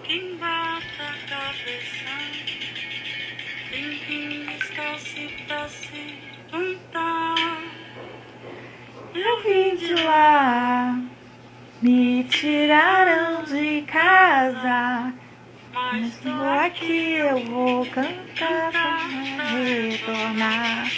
Quem bota a cabeça tem quem descalce pra se levantar. Eu vim de lá, me tiraram de casa, mas tô aqui, eu vou cantar pra retornar.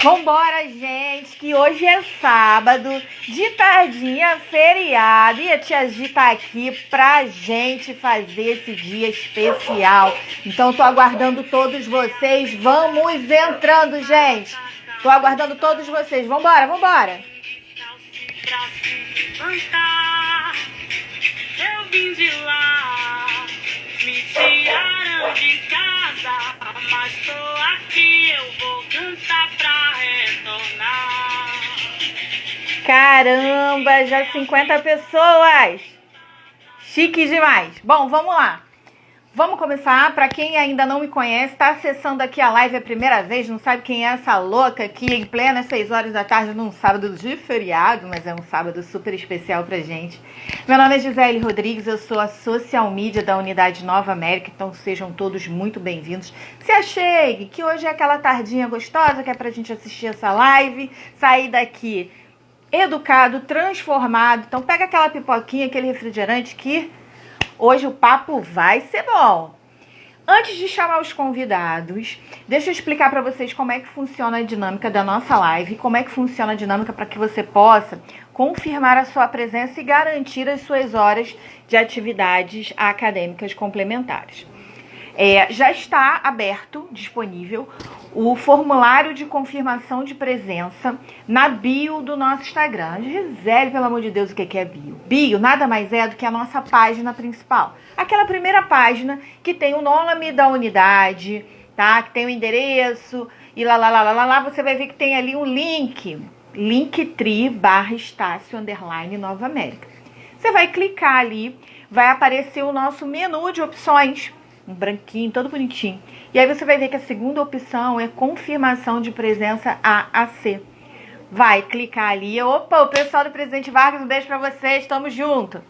Vambora, gente, que hoje é sábado, de tardinha, feriado, e a tia Gi tá aqui pra gente fazer esse dia especial. Então tô aguardando todos vocês, vamos entrando, gente. Tô aguardando todos vocês, vambora, vambora. Pra se levantar, eu vim de lá, me tiraram de casa, mas tô aqui, eu vou cantar pra retornar. Caramba, já 50 pessoas. Chique demais. Bom, vamos lá. Vamos começar. Para quem ainda não me conhece, está acessando aqui a live a primeira vez, não sabe quem é essa louca aqui em plena 6 horas da tarde num sábado de feriado, mas é um sábado super especial pra gente. Meu nome é Gisele Rodrigues, eu sou a social media da Unidade Nova América, então sejam todos muito bem-vindos. Se achegue, que hoje é aquela tardinha gostosa que é pra gente assistir essa live, sair daqui educado, transformado. Então pega aquela pipoquinha, aquele refrigerante que hoje o papo vai ser bom. Antes de chamar os convidados, deixa eu explicar para vocês como é que funciona a dinâmica da nossa live, como é que funciona a dinâmica para que você possa confirmar a sua presença e garantir as suas horas de atividades acadêmicas complementares. Já está aberto, disponível, o formulário de confirmação de presença na bio do nosso Instagram. Gisele, pelo amor de Deus, o que é bio? Bio nada mais é do que a nossa página principal. Aquela primeira página que tem o nome da unidade, tá? Que tem o endereço e lá, você vai ver que tem ali um link, linktree/Estácio_Nova América. Você vai clicar ali, vai aparecer o nosso menu de opções, um branquinho, todo bonitinho. E aí você vai ver que a segunda opção é confirmação de presença AAC. Vai clicar ali. Opa, o pessoal do Presidente Vargas, um beijo pra vocês, tamo junto.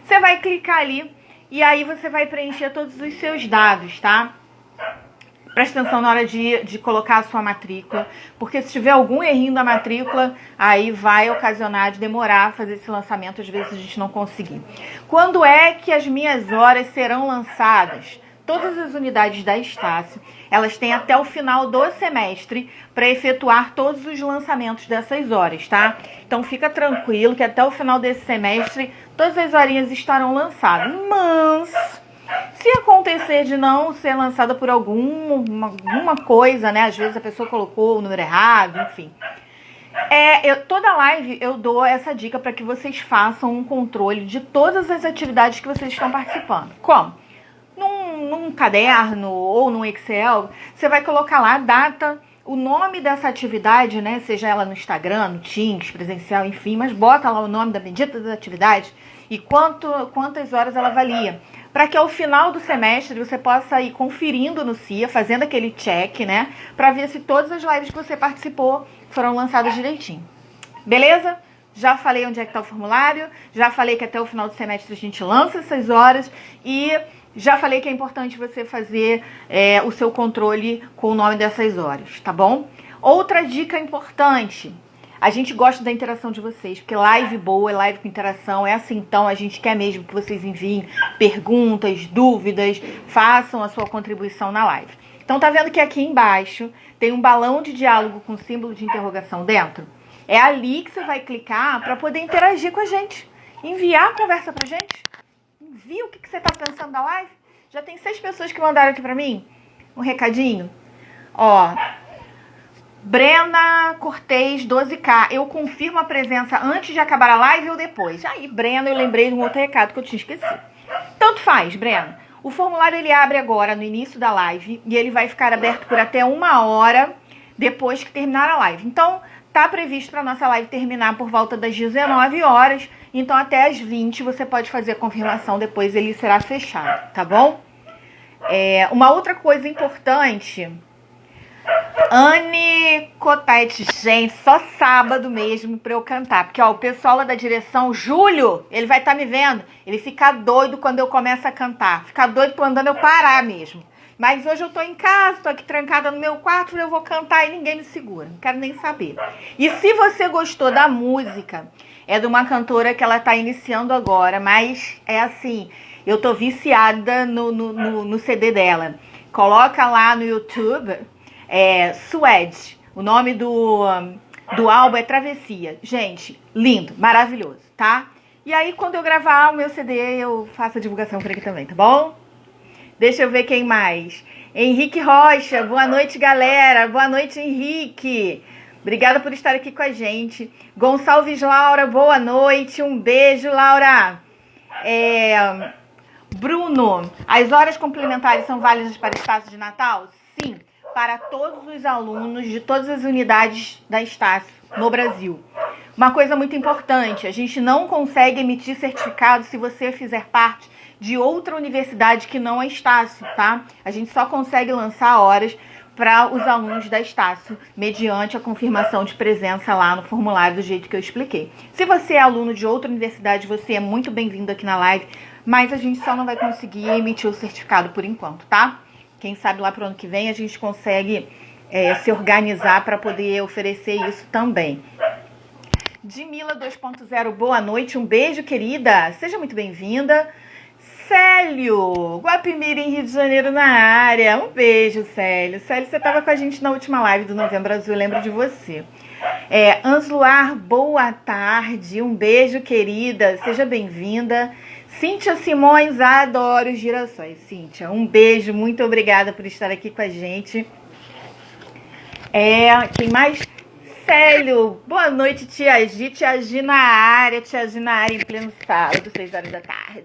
Você vai clicar ali e aí você vai preencher todos os seus dados, tá? Presta atenção na hora de colocar a sua matrícula, porque se tiver algum errinho da matrícula, aí vai ocasionar de demorar a fazer esse lançamento, às vezes a gente não conseguir. Quando é que as minhas horas serão lançadas? Todas as unidades da Estácio, elas têm até o final do semestre para efetuar todos os lançamentos dessas horas, tá? Então fica tranquilo que até o final desse semestre todas as horinhas estarão lançadas. Mas se acontecer de não ser lançada por alguma coisa, né? Às vezes a pessoa colocou o número errado, enfim. Toda live eu dou essa dica para que vocês façam um controle de todas as atividades que vocês estão participando. Como? Num caderno ou num Excel, você vai colocar lá a data, o nome dessa atividade, né? Seja ela no Instagram, no Teams, presencial, enfim, mas bota lá o nome da bendita da atividade e quantas horas ela valia. Para que ao final do semestre você possa ir conferindo no CIA, fazendo aquele check, né? Para ver se todas as lives que você participou foram lançadas direitinho. Beleza? Já falei onde é que está o formulário, já falei que até o final do semestre a gente lança essas horas e já falei que é importante você fazer o seu controle com o nome dessas horas, tá bom? Outra dica importante, a gente gosta da interação de vocês, porque live boa é live com interação, é assim, então a gente quer mesmo que vocês enviem perguntas, dúvidas, façam a sua contribuição na live. Então tá vendo que aqui embaixo tem um balão de diálogo com símbolo de interrogação dentro? É ali que você vai clicar para poder interagir com a gente, enviar a conversa pra gente. Envia o que você tá pensando da live. Já tem 6 pessoas que mandaram aqui pra mim um recadinho. Ó, Brena Cortez 12K, eu confirmo a presença antes de acabar a live ou depois? Aí, Brena, eu lembrei de um outro recado que eu tinha esquecido. Tanto faz, Brena. O formulário ele abre agora no início da live e ele vai ficar aberto por até 1 hora depois que terminar a live. Então, tá previsto para nossa live terminar por volta das 19 horas. Então, até as 20 você pode fazer a confirmação, depois ele será fechado, tá bom? Uma outra coisa importante, Anne Cotete, gente, só sábado mesmo pra eu cantar. Porque, ó, o pessoal lá da direção, Júlio, ele vai estar me vendo. Ele fica doido quando eu começo a cantar. Fica doido mandando eu parar mesmo. Mas hoje eu tô em casa, tô aqui trancada no meu quarto, eu vou cantar e ninguém me segura. Não quero nem saber. E se você gostou da música, é de uma cantora que ela tá iniciando agora, mas é assim, eu tô viciada no CD dela. Coloca lá no YouTube, Suede. O nome do álbum é Travessia. Gente, lindo, maravilhoso, tá? E aí, quando eu gravar o meu CD, eu faço a divulgação por aqui também, tá bom? Deixa eu ver quem mais. Henrique Rocha, boa noite, galera. Boa noite, Henrique. Obrigada por estar aqui com a gente. Gonçalves Laura, boa noite. Um beijo, Laura. Bruno, as horas complementares são válidas para espaço de Natal? Sim, para todos os alunos de todas as unidades da Estácio no Brasil. Uma coisa muito importante, a gente não consegue emitir certificado se você fizer parte de outra universidade que não é Estácio, tá? A gente só consegue lançar horas para os alunos da Estácio, mediante a confirmação de presença lá no formulário do jeito que eu expliquei. Se você é aluno de outra universidade, você é muito bem-vindo aqui na live, mas a gente só não vai conseguir emitir o certificado por enquanto, tá? Quem sabe lá pro ano que vem a gente consegue se organizar para poder oferecer isso também. Dimila 2.0, boa noite, um beijo, querida. Seja muito bem-vinda. Célio, Guapimirim, Rio de Janeiro na área. Um beijo, Célio. Célio, você estava com a gente na última live do Novembro Azul, eu lembro de você. Ansluar, boa tarde. Um beijo, querida. Seja bem-vinda. Cíntia Simões, adoro girassóis. Cíntia, um beijo. Muito obrigada por estar aqui com a gente. Quem mais? Célio, boa noite, Tia Gi na área. Tia Gi na área em pleno sábado, 6 horas da tarde.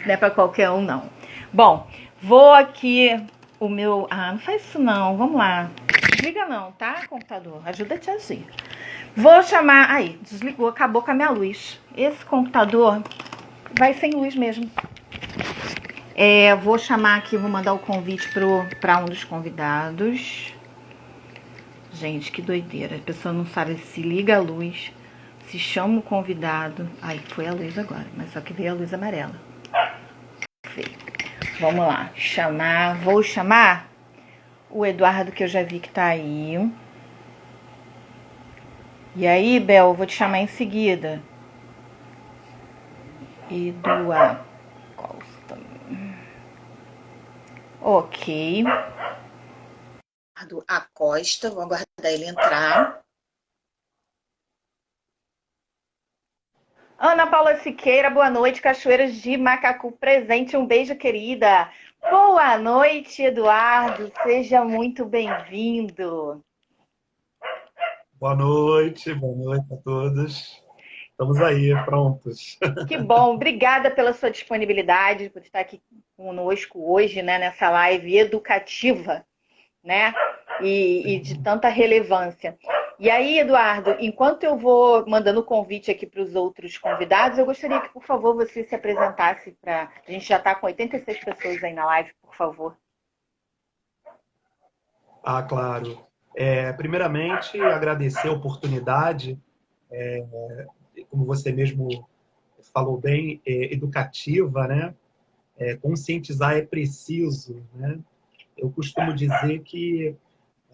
Não é pra qualquer um, não. Bom, vou aqui o meu... não faz isso não, vamos lá. Desliga não, tá, computador? Ajuda a Tia Gi. Vou chamar... Aí, desligou, acabou com a minha luz. Esse computador vai sem luz mesmo. Vou chamar aqui, vou mandar o convite para um dos convidados. Gente, que doideira. A pessoa não sabe se liga a luz, se chama o convidado. Aí, foi a luz agora, mas só que veio a luz amarela. Vamos lá, vou chamar o Eduardo, que eu já vi que tá aí. E aí, Bel, eu vou te chamar em seguida. Eduardo Costa. Ok. Eduardo Acosta, vou aguardar ele entrar. Ana Paula Siqueira, boa noite, Cachoeiras de Macacu presente, um beijo, querida. Boa noite, Eduardo, seja muito bem-vindo. Boa noite a todos. Estamos aí, prontos. Que bom, obrigada pela sua disponibilidade, por estar aqui conosco hoje, né, nessa live educativa, né, e de tanta relevância. E aí, Eduardo, enquanto eu vou mandando o convite aqui para os outros convidados, eu gostaria que, por favor, você se apresentasse para... A gente já está com 86 pessoas aí na live, por favor. Claro. Primeiramente, agradecer a oportunidade, como você mesmo falou bem, educativa, né? Conscientizar é preciso, né? Eu costumo dizer que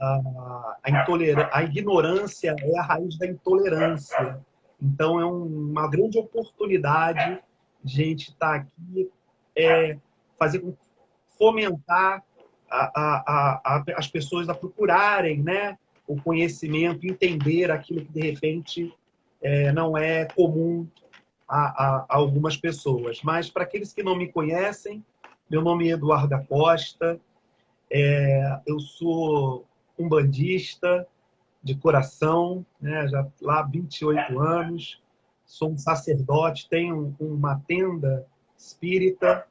a ignorância é a raiz da intolerância. Então, é uma grande oportunidade de a gente estar aqui, fomentar as pessoas a procurarem, né, o conhecimento, entender aquilo que, de repente, não é comum a algumas pessoas. Mas, para aqueles que não me conhecem, meu nome é Eduardo Acosta, eu sou umbandista de coração, né, já lá há 28 anos, sou um sacerdote, tenho uma tenda espírita,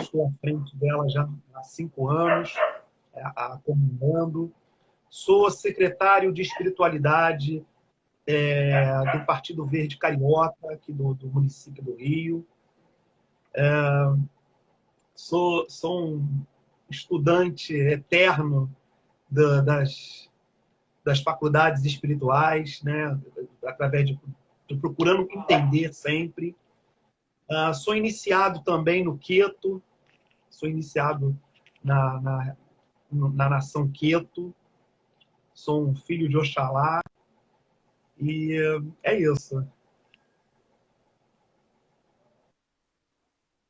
estou à frente dela já há 5 anos, comandando. Sou secretário de espiritualidade do Partido Verde Carioca, aqui do município do Rio. Sou um estudante eterno das faculdades espirituais, né? Através de procurando entender sempre. Sou iniciado também no Queto, sou iniciado na nação Queto, sou um filho de Oxalá, e é isso.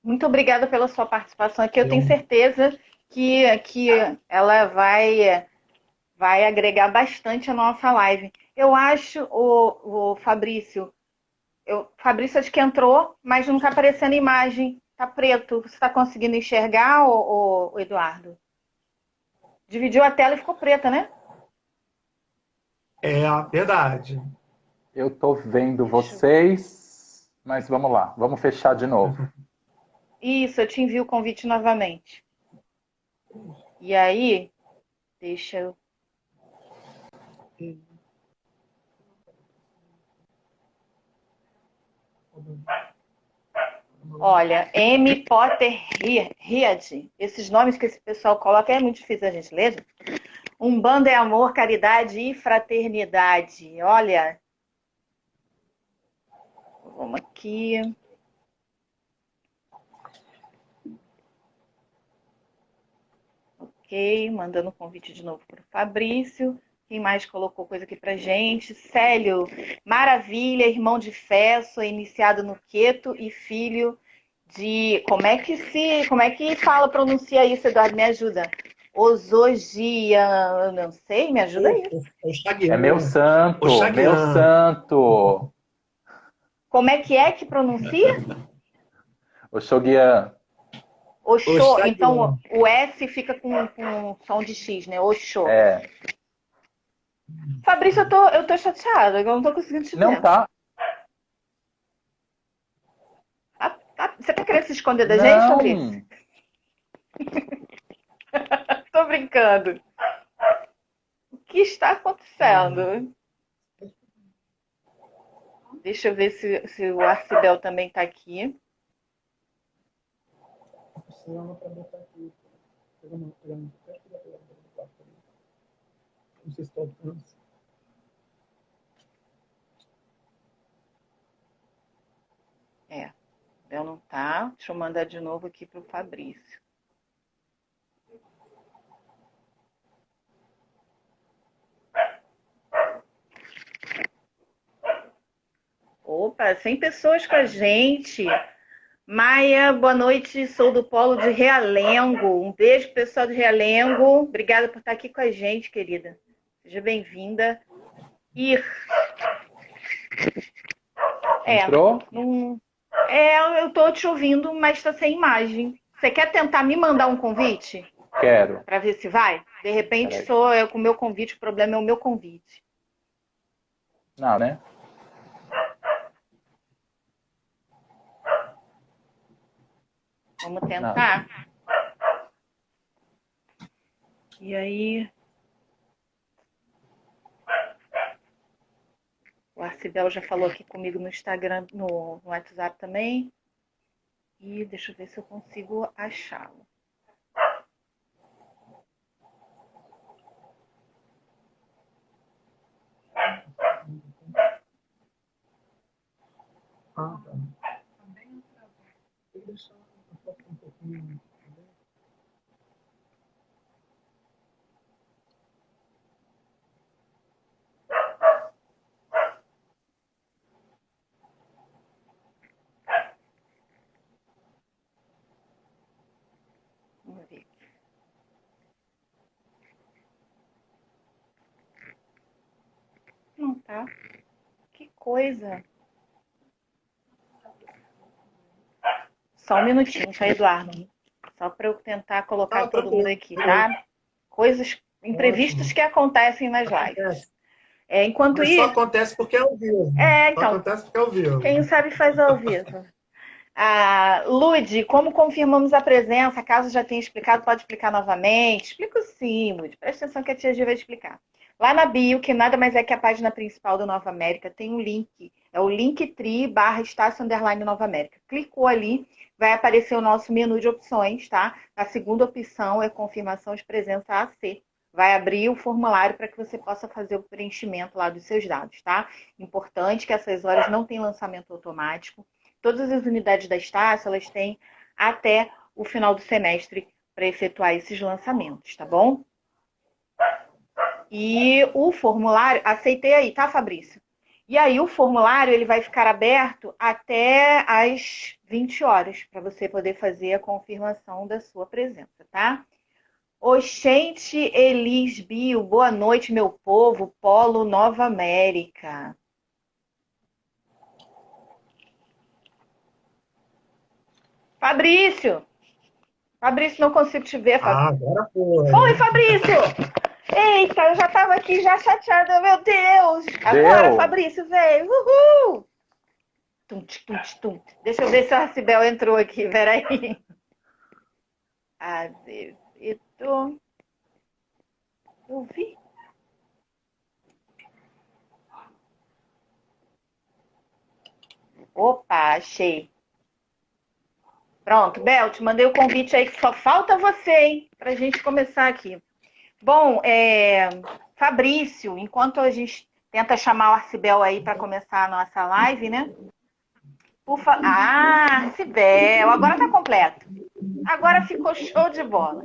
Muito obrigada pela sua participação aqui. Eu tenho certeza que ela vai agregar bastante a nossa live. Eu acho, o Fabrício, Fabrício acho que entrou, mas não está aparecendo a imagem. Está preto. Você está conseguindo enxergar, o Eduardo? Dividiu a tela e ficou preta, né? É verdade. Eu estou vendo vocês, mas vamos lá. Vamos fechar de novo. Isso, eu te envio o convite novamente. E aí, deixa eu... Olha, M. Potterhead, esses nomes que esse pessoal coloca é muito difícil a gente ler. Umbanda é amor, caridade e fraternidade. Olha, vamos aqui. Ok, mandando o convite de novo para o Fabrício. Quem mais colocou coisa aqui pra gente? Célio, maravilha, irmão de fé, sou iniciado no Queto e filho de... Como é que fala, pronuncia isso, Eduardo? Me ajuda. Osogia, eu não sei, me ajuda aí. É meu santo, meu santo. Como é que pronuncia? Oxoguian. Oxô, então o S fica com som de X, né? Oxô. É. Fabrício, eu tô chateada, eu não tô conseguindo te ver. Não tá. Você tá querendo se esconder da gente, Fabrício? Tô brincando. O que está acontecendo? Deixa eu ver se o Arcibel também tá aqui. Não sei se está alcançando. Bel não tá. Deixa eu mandar de novo aqui pro Fabrício. Opa, 100 pessoas com a gente. Maia, boa noite. Sou do Polo de Realengo. Um beijo, pessoal de Realengo. Obrigada por estar aqui com a gente, querida. Seja bem-vinda. Entrou? Eu tô te ouvindo, mas tá sem imagem. Você quer tentar me mandar um convite? Quero. Para ver se vai? De repente sou eu com o meu convite, o problema é o meu convite. Não, né? Vamos tentar? Não. E aí... O Arcibel já falou aqui comigo no Instagram, no WhatsApp também. E deixa eu ver se eu consigo achá-lo. Tá. Vou deixar um pouquinho. Vamos ver. Não tá. Que coisa. Só um minutinho, tá, Eduardo? Só para eu tentar colocar todo mundo aqui, tá? Coisas, imprevistos que acontecem nas lives. Enquanto Mas isso... só acontece porque é ao vivo. Então. Só acontece porque é ao vivo. Quem sabe faz ao vivo. Lud, como confirmamos a presença? Caso já tenha explicado, pode explicar novamente? Explico sim, Lud. Presta atenção que a tia G vai explicar. Lá na bio, que nada mais é que a página principal do Nova América, tem um link. É o linktree/Nova América. Clicou ali, vai aparecer o nosso menu de opções, tá? A segunda opção é confirmação de presença AC. vai abrir o formulário para que você possa fazer o preenchimento lá dos seus dados, tá? Importante que essas horas não tem lançamento automático. Todas as unidades da Estácio, elas têm até o final do semestre para efetuar esses lançamentos, tá bom? E o formulário, aceitei aí, tá, Fabrício? E aí o formulário ele vai ficar aberto até às 20 horas, para você poder fazer a confirmação da sua presença, tá? Oxente Elis Bio, boa noite, meu povo, Polo Nova América. Fabrício! Fabrício, não consigo te ver. Agora foi. Oi, Fabrício! Eita, eu já tava aqui já chateada, meu Deus! Agora, Deu. Fabrício, veio! Uhul! Tum, tum, tum. Deixa eu ver se o Arcibel entrou aqui, peraí. Azevedo. Eu vi. Opa, achei. Pronto, Bel, te mandei o convite aí que só falta você, hein? Pra gente começar aqui. Bom, Fabrício, enquanto a gente tenta chamar o Arcibel aí para começar a nossa live, né? Arcibel, agora tá completo. Agora ficou show de bola.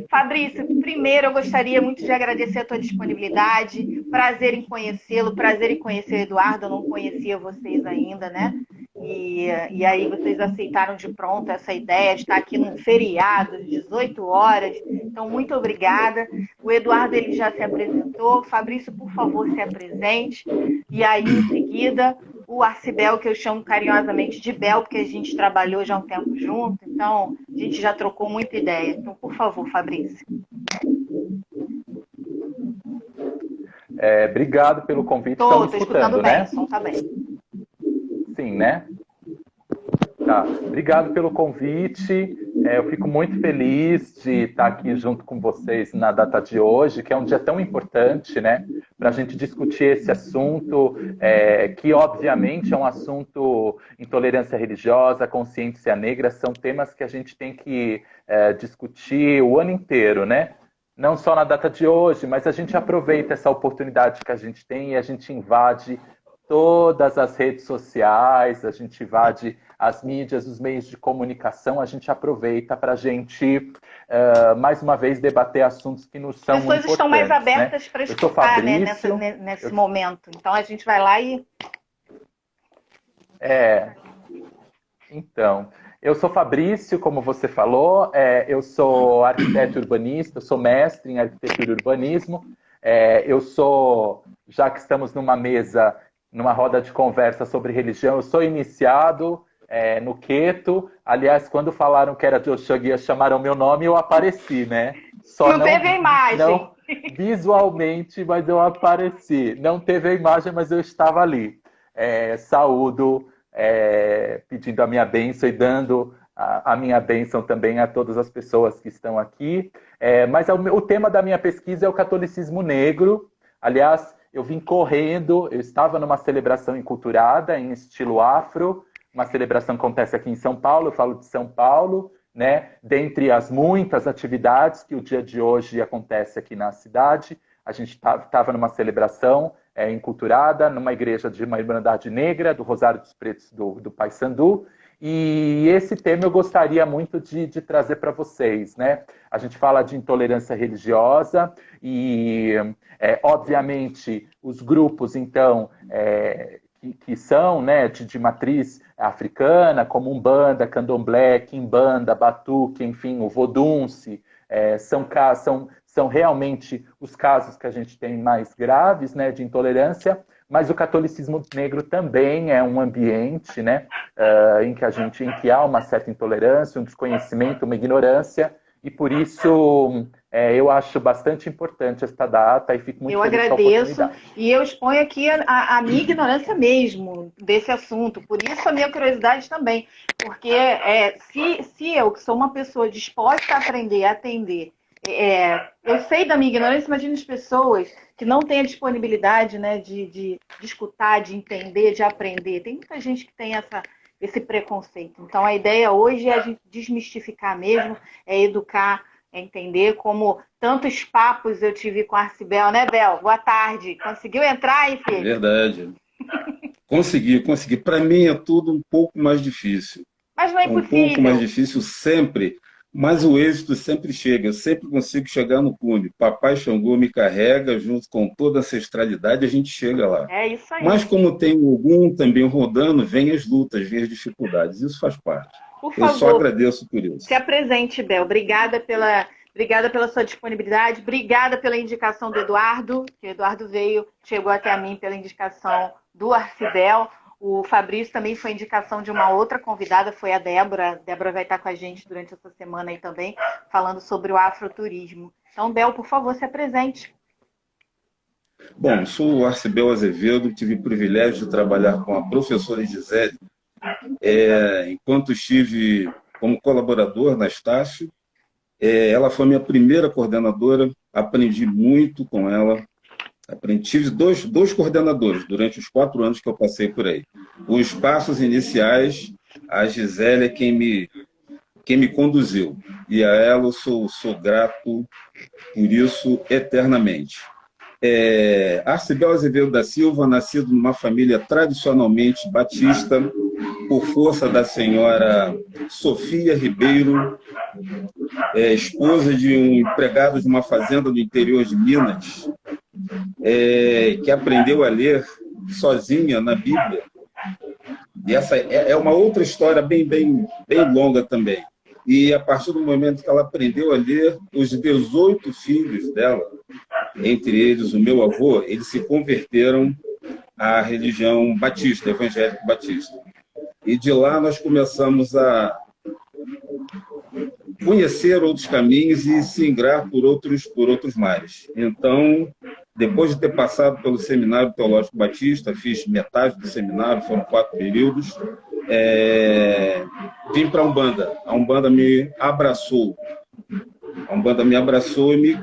Fabrício, primeiro eu gostaria muito de agradecer a tua disponibilidade. Prazer em conhecê-lo, prazer em conhecer o Eduardo. Eu não conhecia vocês ainda, né? E aí vocês aceitaram de pronto essa ideia de estar aqui num feriado, 18 horas. Então, muito obrigada. O Eduardo ele já se apresentou. Fabrício, por favor, se apresente. E aí, em seguida, o Arcibel, que eu chamo carinhosamente de Bel, porque a gente trabalhou já um tempo junto, então a gente já trocou muita ideia. Então, por favor, Fabrício. Obrigado pelo convite. Estou Estão escutando bem, né? o som tá bem. Sim, né? Tá. Obrigado pelo convite. Eu fico muito feliz de estar aqui junto com vocês na data de hoje, que é um dia tão importante, né? Para a gente discutir esse assunto, que obviamente é um assunto intolerância religiosa, consciência negra, são temas que a gente tem que discutir o ano inteiro, né? Não só na data de hoje, mas a gente aproveita essa oportunidade que a gente tem e a gente invade todas as redes sociais, a gente invade as mídias, os meios de comunicação, a gente aproveita para a gente, mais uma vez, debater assuntos que nos são importantes. As pessoas estão mais abertas, né, para escutar, né, nesse momento. Então, a gente vai lá e... Então, eu sou Fabrício, como você falou, eu sou arquiteto urbanista, eu sou mestre em arquitetura e urbanismo, já que estamos numa mesa, numa roda de conversa sobre religião, eu sou iniciado no Queto. Aliás, quando falaram que era de Oxóssi, chamaram meu nome e eu apareci, né? Não teve a imagem. Não visualmente, mas eu apareci. Não teve a imagem, mas eu estava ali. Saúdo, pedindo a minha bênção e dando a minha bênção também a todas as pessoas que estão aqui. Mas o tema da minha pesquisa é o catolicismo negro. Aliás, eu vim correndo, eu estava numa celebração enculturada, em estilo afro. Uma celebração que acontece aqui em São Paulo, eu falo de São Paulo, né? Dentre as muitas atividades que o dia de hoje acontece aqui na cidade, a gente estava numa celebração enculturada, numa igreja de uma Irmandade Negra, do Rosário dos Pretos do Paissandu, e esse tema eu gostaria muito de trazer para vocês, né? A gente fala de intolerância religiosa e, obviamente, os grupos, então, que são, né, de matriz africana, como Umbanda, Candomblé, Quimbanda, Batuque, enfim, o Vodunce, são realmente os casos que a gente tem mais graves, né, de intolerância, mas o catolicismo negro também é um ambiente, né, em que há uma certa intolerância, um desconhecimento, uma ignorância, e por isso eu acho bastante importante esta data e fico muito feliz com a oportunidade. Eu agradeço e eu exponho aqui a minha ignorância mesmo desse assunto, por isso a minha curiosidade também, porque se eu, que sou uma pessoa disposta a aprender, a atender, eu sei da minha ignorância, imagina as pessoas que não têm a disponibilidade, né, de escutar, de entender, de aprender. Tem muita gente que tem esse preconceito. Então, a ideia hoje é a gente desmistificar mesmo, educar entender como tantos papos eu tive com a Arcibel, né, Bel? Boa tarde. Conseguiu entrar, hein, filho? Verdade. Consegui. Para mim é tudo um pouco mais difícil. Mas não é Um impossível. pouco mais difícil sempre, mas o êxito sempre chega. Eu sempre consigo chegar no cume. Papai Xangô me carrega, junto com toda a ancestralidade, a gente chega lá. É isso aí. Mas como tem o Ogum também rodando, vem as lutas, vem as dificuldades. Isso faz parte. Por Eu só favor, agradeço por isso. se apresente, Bel. Obrigada pela sua disponibilidade. Obrigada pela indicação do Eduardo, que o Eduardo chegou até a mim pela indicação do Arcibel. O Fabrício também foi indicação de uma outra convidada, foi a Débora. A Débora vai estar com a gente durante essa semana aí também, falando sobre o afroturismo. Então, Bel, por favor, se apresente. Bom, sou o Arcibel Azevedo, tive o privilégio de trabalhar com a professora Gisele, enquanto estive como colaborador na Estácio. Ela foi minha primeira coordenadora, aprendi muito com ela. Tive dois coordenadores durante os 4 anos que eu passei por aí. Os passos iniciais, a Gisele é quem me conduziu. E a ela eu sou grato por isso eternamente. Arcibel Azevedo da Silva, nascido numa família tradicionalmente batista, por força da senhora Sofia Ribeiro, esposa de um empregado de uma fazenda do interior de Minas, que aprendeu a ler sozinha na Bíblia. E essa é uma outra história bem longa também. E a partir do momento que ela aprendeu a ler, os 18 filhos dela, entre eles o meu avô, eles se converteram à religião batista, evangélico batista. E de lá nós começamos a conhecer outros caminhos e se ingrar por outros mares. Então, depois de ter passado pelo Seminário Teológico Batista, fiz metade do seminário, foram 4 períodos, vim para a Umbanda. A Umbanda me abraçou. E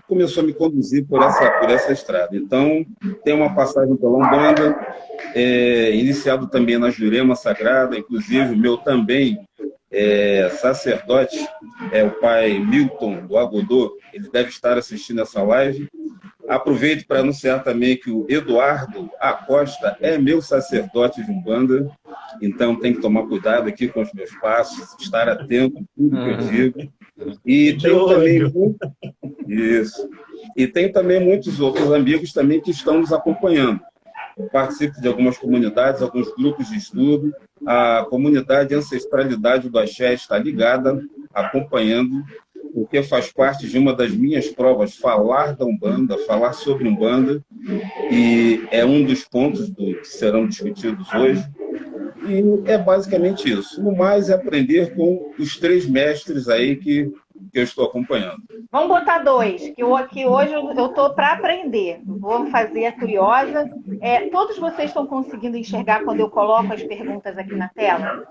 começou a me conduzir por essa estrada. Então, tem uma passagem pela Umbanda, iniciado também na Jurema Sagrada, inclusive o meu também sacerdote, o pai Milton do Agodô, ele deve estar assistindo essa live. Aproveito para anunciar também que o Eduardo Acosta é meu sacerdote de Umbanda, então tem que tomar cuidado aqui com os meus passos, estar atento a tudo que eu digo. E tem também muitos outros amigos também que estão nos acompanhando. Eu participo de algumas comunidades, alguns grupos de estudo. A comunidade Ancestralidade do Axé está ligada, acompanhando, porque faz parte de uma das minhas provas, falar da Umbanda, falar sobre Umbanda, e é um dos pontos que serão discutidos hoje. E é basicamente isso. No mais, é aprender com os 3 mestres aí que eu estou acompanhando. Vamos botar 2, que hoje eu estou para aprender. Vou fazer a curiosa. Todos vocês estão conseguindo enxergar quando eu coloco as perguntas aqui na tela?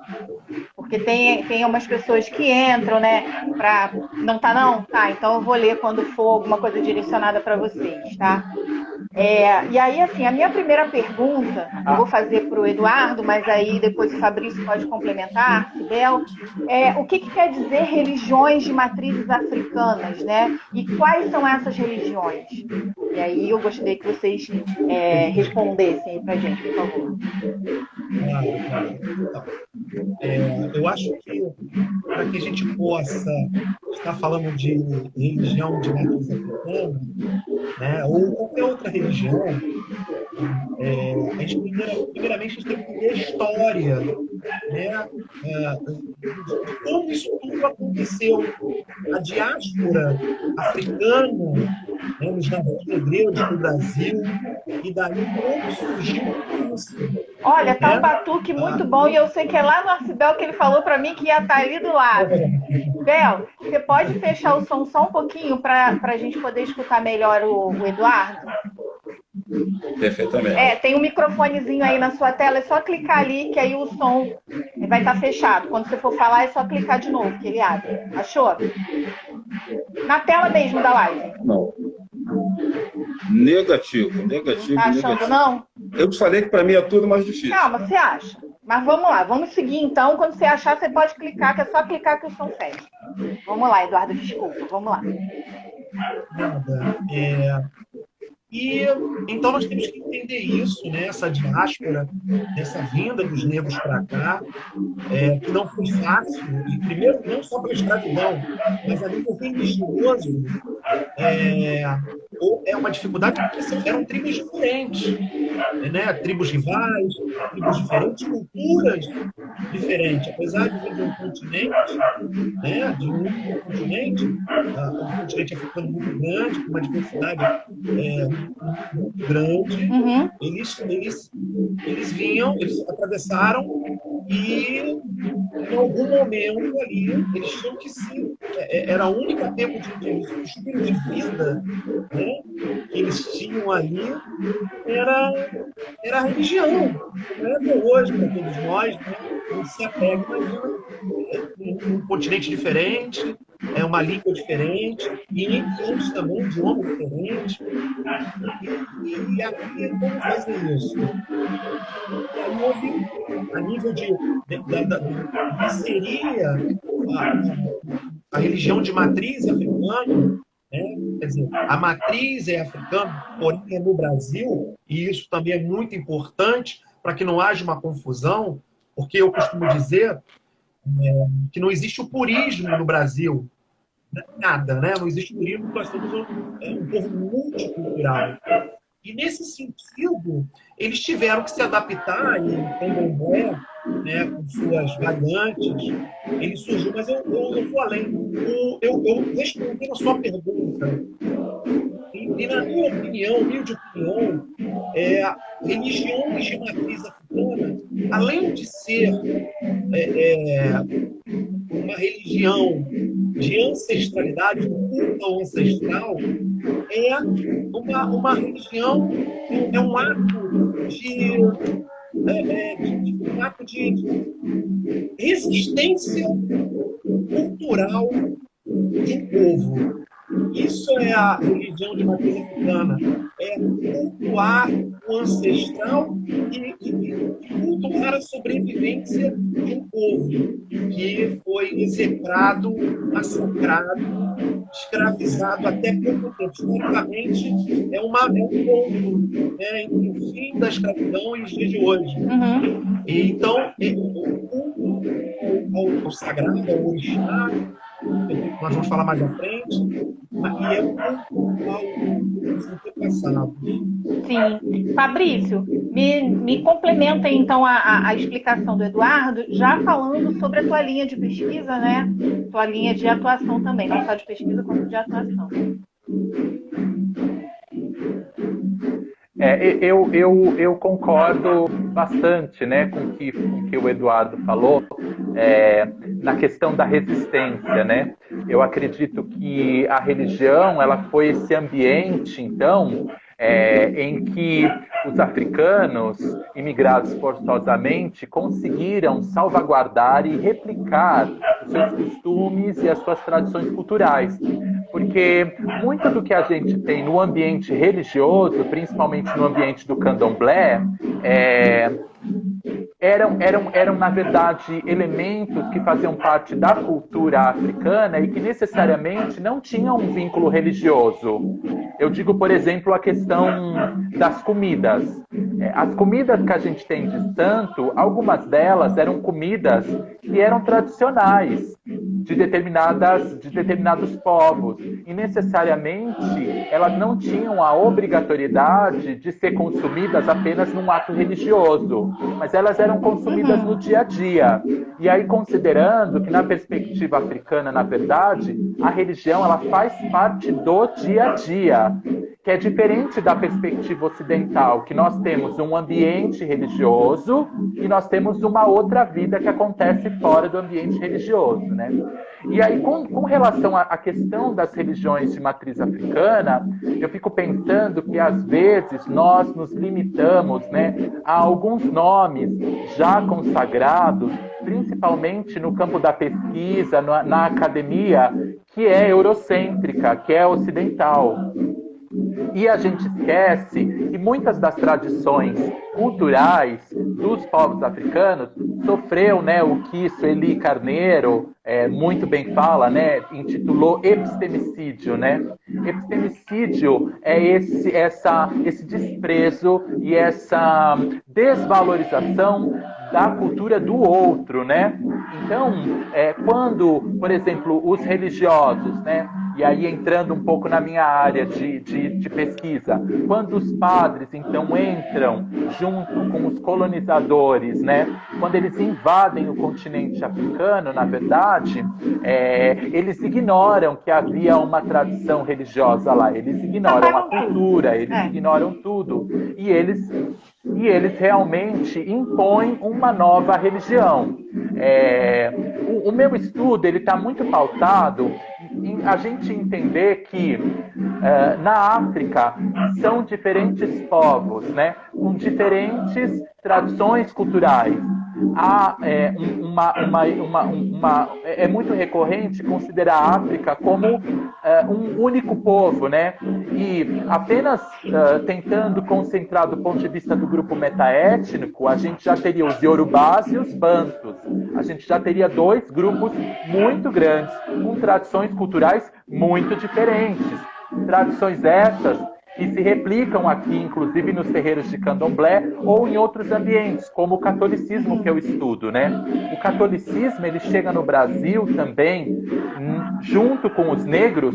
Porque tem umas pessoas que entram, né? Não tá não? Tá, então eu vou ler quando for alguma coisa direcionada para vocês, tá? E aí, assim, a minha primeira pergunta, eu vou fazer para o Eduardo, mas aí depois o Fabrício pode complementar, Bel, o que quer dizer religiões de matrizes africanas, né? E quais são essas religiões? E aí eu gostaria que vocês respondessem para a gente, por favor. Eu acho que para que a gente possa estar falando de religião de matriz africana, né, ou qualquer outra religião, a gente primeiramente a gente tem que entender a história, né, de como isso tudo aconteceu. A diáspora africana, né, os navios negreiros do Brasil, e daí como surgiu isso. Olha, tá um batuque muito bom, e eu sei que é lá no Arcibel que ele falou para mim que ia estar ali do lado. Bel, você pode fechar o som só um pouquinho para a gente poder escutar melhor o Eduardo? Perfeitamente. Tem um microfonezinho aí na sua tela, é só clicar ali que aí o som vai estar fechado. Quando você for falar, é só clicar de novo que ele abre. Achou? Na tela mesmo da live. Não. Negativo. Tá achando, não? Eu te falei que para mim é tudo mais difícil. Calma, você acha? Mas vamos lá, vamos seguir então. Quando você achar, você pode clicar, que é só clicar que o som fecha. Vamos lá, Eduardo, desculpa, vamos lá. Nada. E então nós temos que entender isso, né? Essa diáspora, essa vinda dos negros para cá, que não foi fácil, e primeiro não só pela escravidão, mas a nível religioso, é uma dificuldade porque eram tribos diferentes, né? Tribos rivais, tribos diferentes, culturas diferentes. Apesar de vir de um continente, né? De um único continente, um continente africano muito grande, com uma diversidade muito grande, eles vinham, eles atravessaram e em algum momento ali eles tinham que se era a única tempo de estilo de vida, né, que eles tinham ali era a religião, né, até hoje para todos nós, né, não se apega, imagina um continente diferente, uma língua diferente, e entre também idioma diferente. E aqui como fazer isso? E aí houve, a nível de que seria a religião de matriz africana, né? Quer dizer, a matriz é africana, porém é no Brasil, e isso também é muito importante para que não haja uma confusão, porque eu costumo dizer que não existe o purismo no Brasil. Nada, né? Não existe purismo, nós somos um povo multicultural. E, nesse sentido, eles tiveram que se adaptar, e o candomblé, né, com suas variantes, ele surgiu, mas eu vou além. Eu respondi a sua pergunta. E na minha opinião, humilde opinião, religiões de matriz africana, além de ser uma religião de ancestralidade, um culto ancestral, é uma religião, é um ato de resistência cultural do povo. Isso é a religião de matriz africana. É cultuar o ancestral e cultuar a sobrevivência de um povo que foi execrado, massacrado, escravizado até pouco tempo. Historicamente, é um ponto, né, entre o fim da escravidão e os dias de hoje. Uhum. Então, o culto ao sagrado, ao orixá, nós vamos falar mais à frente, e é um culto aos antepassados. Sim. Fabrício, me complementa então a explicação do Eduardo, já falando sobre a tua linha de pesquisa, né? Tua linha de atuação também, não só de pesquisa, quanto de atuação. Eu concordo bastante, né, com o que o Eduardo falou, na questão da resistência, né? Eu acredito que a religião, ela foi esse ambiente, então, em que os africanos, imigrados forçosamente, conseguiram salvaguardar e replicar os seus costumes e as suas tradições culturais. Porque muito do que a gente tem no ambiente religioso, principalmente no ambiente do candomblé, eram, na verdade, elementos que faziam parte da cultura africana e que necessariamente não tinham um vínculo religioso. Eu digo, por exemplo, a questão das comidas. As comidas que a gente tem de santo, algumas delas eram comidas que eram tradicionais de determinados povos. E necessariamente elas não tinham a obrigatoriedade de ser consumidas apenas num ato religioso, mas elas eram consumidas no dia a dia. E aí, considerando que na perspectiva africana, na verdade, a religião ela faz parte do dia a dia, que é diferente da perspectiva ocidental, que nós temos um ambiente religioso e nós temos uma outra vida que acontece fora do ambiente religioso, né? E aí, com relação à questão das religiões de matriz africana, eu fico pensando que, às vezes, nós nos limitamos, né, a alguns nomes já consagrados, principalmente no campo da pesquisa, na academia, que é eurocêntrica, que é ocidental. E a gente esquece que muitas das tradições culturais dos povos africanos sofreu, né, o que Sueli Carneiro muito bem fala, né, intitulou epistemicídio, né? Epistemicídio é esse desprezo e essa desvalorização da cultura do outro, né? Então, quando, por exemplo, os religiosos, né? E aí entrando um pouco na minha área de pesquisa, quando os padres, então, entram junto com os colonizadores, né? Quando eles invadem o continente africano, na verdade, eles ignoram que havia uma tradição religiosa lá, eles ignoram a cultura, eles ignoram tudo, e eles realmente impõem uma nova religião. O meu estudo ele está muito pautado em a gente entender que na África são diferentes povos, né, com diferentes tradições culturais. É muito recorrente considerar a África como um único povo, né? E apenas tentando concentrar do ponto de vista do grupo metaétnico, a gente já teria os Yorubás e os Bantus. A gente já teria dois grupos muito grandes, com tradições culturais muito diferentes. Tradições essas que se replicam aqui, inclusive nos terreiros de candomblé ou em outros ambientes, como o catolicismo que eu estudo, né? O catolicismo, ele chega no Brasil também, junto com os negros,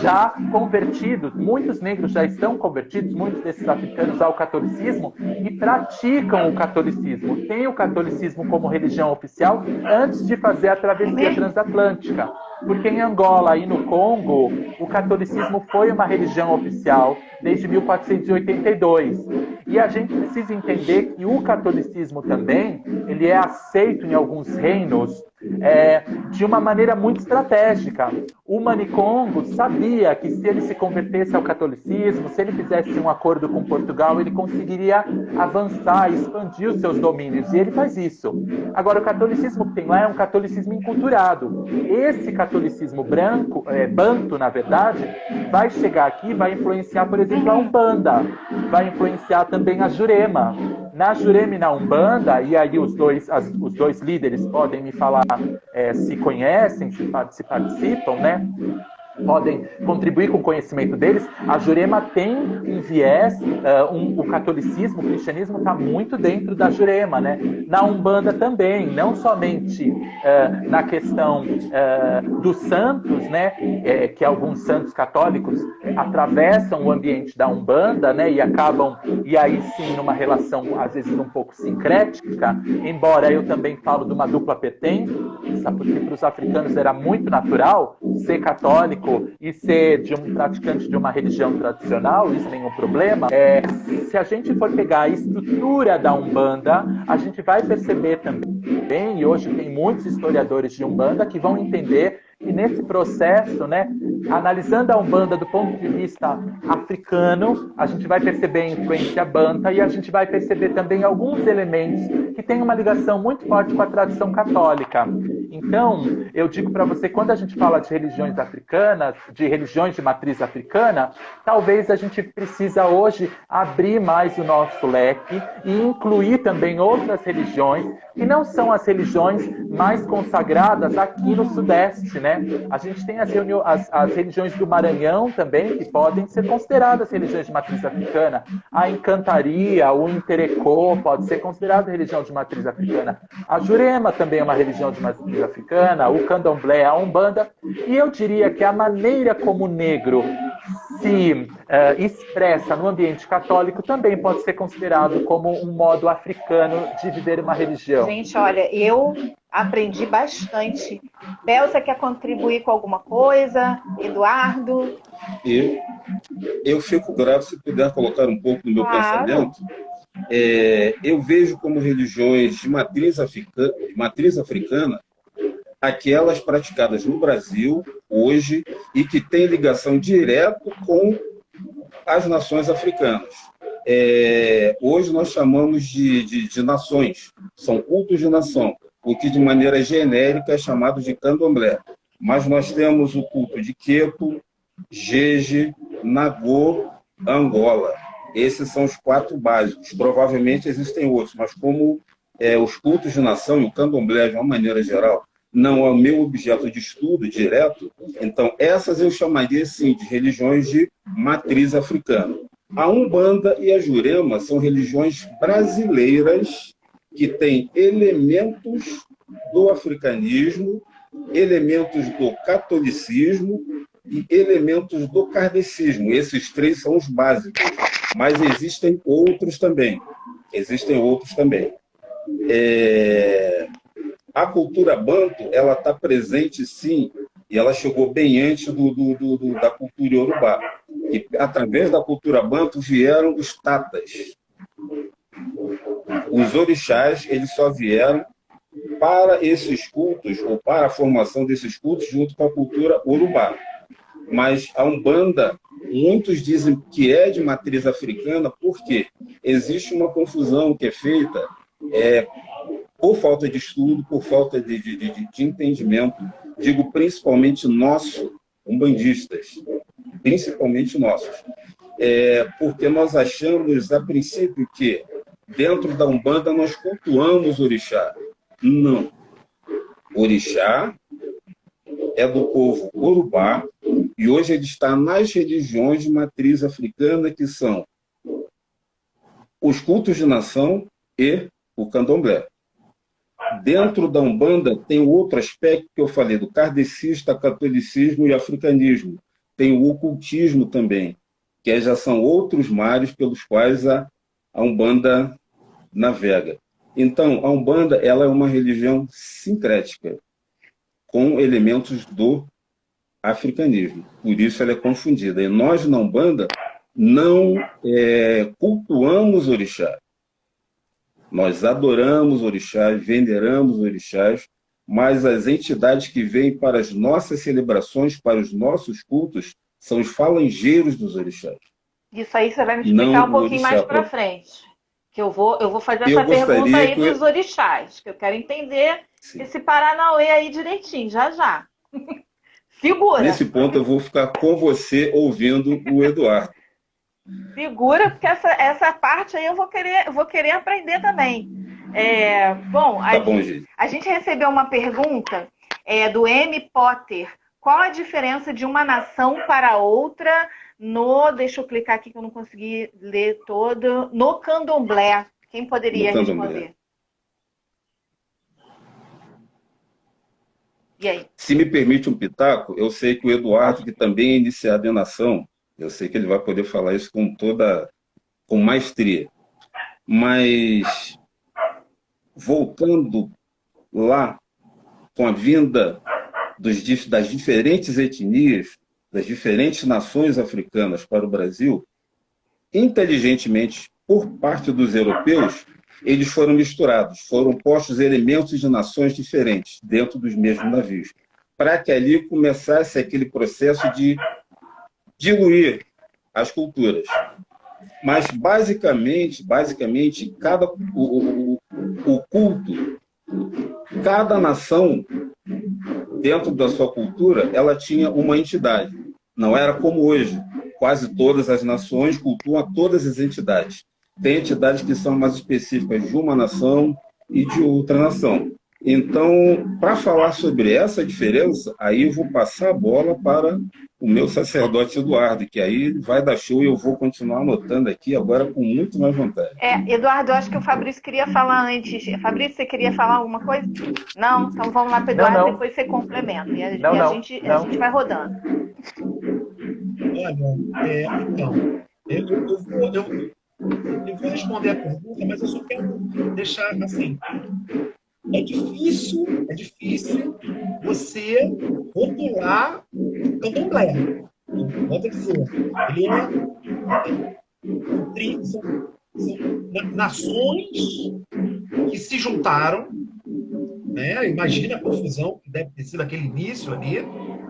já convertidos, muitos negros já estão convertidos, muitos desses africanos ao catolicismo, e praticam o catolicismo, têm o catolicismo como religião oficial antes de fazer a travessia transatlântica. Porque em Angola e no Congo, o catolicismo foi uma religião oficial desde 1482. E a gente precisa entender que o catolicismo também, ele é aceito em alguns reinos de uma maneira muito estratégica. O Manicongo sabia que se ele se convertesse ao catolicismo, se ele fizesse um acordo com Portugal, ele conseguiria avançar e expandir os seus domínios. E ele faz isso. Agora, o catolicismo que tem lá é um catolicismo enculturado. Esse catolicismo branco, banto, na verdade, vai chegar aqui e vai influenciar, por exemplo, a Umbanda. Vai influenciar também a Jurema. Na Jurema e na Umbanda, e aí os dois líderes podem me falar se conhecem, se participam, né? Podem contribuir com o conhecimento deles. A Jurema tem um viés, o catolicismo, o cristianismo está muito dentro da Jurema, né? Na Umbanda também, não somente na questão dos santos, né? Que alguns santos católicos atravessam o ambiente da Umbanda, né? E acabam, e aí sim, numa relação às vezes um pouco sincrética, embora eu também falo de uma dupla pertença, porque para os africanos era muito natural ser católico e ser de um praticante de uma religião tradicional, isso nenhum problema. Se a gente for pegar a estrutura da Umbanda, a gente vai perceber também, e hoje tem muitos historiadores de Umbanda que vão entender que nesse processo, né, analisando a Umbanda do ponto de vista africano, a gente vai perceber a influência banta e a gente vai perceber também alguns elementos que têm uma ligação muito forte com a tradição católica. Então, eu digo para você, quando a gente fala de religiões africanas, de religiões de matriz africana, talvez a gente precisa hoje abrir mais o nosso leque e incluir também outras religiões que não são as religiões mais consagradas aqui no Sudeste, né? A gente tem as religiões do Maranhão também, que podem ser consideradas religiões de matriz africana. A Encantaria, o Interecô pode ser considerada religião de matriz africana. A Jurema também é uma religião de matriz africana, o Candomblé, a Umbanda. E eu diria que a maneira como o negro se expressa no ambiente católico também pode ser considerado como um modo africano de viver uma religião. Gente, olha, eu aprendi bastante. Bel, você quer contribuir com alguma coisa? Eduardo? Eu fico grato se puder colocar um pouco no meu pensamento. Eu vejo como religiões de matriz africana aquelas praticadas no Brasil hoje e que têm ligação direta com as nações africanas. Hoje nós chamamos de nações, são cultos de nação, o que de maneira genérica é chamado de candomblé. Mas nós temos o culto de Queto, Jeje, Nagô, Angola. Esses são os 4 básicos. Provavelmente existem outros, mas como os cultos de nação e o candomblé, de uma maneira geral, não é o meu objeto de estudo direto, então essas eu chamaria, sim, de religiões de matriz africana. A Umbanda e a Jurema são religiões brasileiras que têm elementos do africanismo, elementos do catolicismo e elementos do kardecismo. Esses 3 são os básicos, mas existem outros também. A cultura banto, ela está presente, sim, e ela chegou bem antes da cultura iorubá. E, através da cultura banto, vieram os tatas. Os orixás, eles só vieram para esses cultos, ou para a formação desses cultos, junto com a cultura urubá. Mas a Umbanda, muitos dizem que é de matriz africana, porque existe uma confusão que é feita por falta de estudo, por falta de entendimento, digo principalmente nosso, umbandistas, principalmente nossos. Porque nós achamos, a princípio, que dentro da Umbanda nós cultuamos orixá. Não. Orixá é do povo Urubá e hoje ele está nas religiões de matriz africana, que são os cultos de nação e o candomblé. Dentro da Umbanda tem outro aspecto que eu falei, do kardecista, catolicismo e africanismo. Tem o ocultismo também, que já são outros mares pelos quais a Umbanda navega. Então, a Umbanda, ela é uma religião sincrética, com elementos do africanismo. Por isso ela é confundida. E nós, na Umbanda, não cultuamos orixá. Nós adoramos orixás, veneramos orixás, mas as entidades que vêm para as nossas celebrações, para os nossos cultos, são os falangeiros dos orixás. Isso aí você vai me explicar um pouquinho mais para frente. Que eu vou fazer essa pergunta aí dos orixás, que eu quero entender esse Paranauê aí direitinho, já. Segura. Nesse ponto eu vou ficar com você ouvindo o Eduardo. Segura, porque essa parte aí eu vou querer aprender também. Bom, a gente recebeu uma pergunta do M. Potter. Qual a diferença de uma nação para outra deixa eu clicar aqui que eu não consegui ler todo, no candomblé? Quem poderia responder? E aí? Se me permite um pitaco, eu sei que o Eduardo, que também é iniciado em nação, eu sei que ele vai poder falar isso com maestria. Mas, voltando lá, com a vinda das diferentes etnias, das diferentes nações africanas para o Brasil, inteligentemente, por parte dos europeus, eles foram misturados, foram postos elementos de nações diferentes dentro dos mesmos navios, para que ali começasse aquele processo de diluir as culturas. Mas, basicamente o culto, cada nação, dentro da sua cultura, ela tinha uma entidade. Não era como hoje. Quase todas as nações cultuam todas as entidades. Tem entidades que são mais específicas de uma nação e de outra nação. Então, para falar sobre essa diferença, aí eu vou passar a bola para o meu sacerdote Eduardo, que aí ele vai dar show e eu vou continuar anotando aqui agora com muito mais vontade. Eduardo, eu acho que o Fabrício queria falar antes. Fabrício, você queria falar alguma coisa? Não? Então vamos lá para o Eduardo, não. Depois você complementa. E a gente vai rodando. Olha, então, eu vou responder a pergunta, mas eu só quero deixar assim. É difícil você rotular o candomblé. Volto a dizer, ele são nações que se juntaram, né? Imagina a confusão que deve ter sido aquele início ali,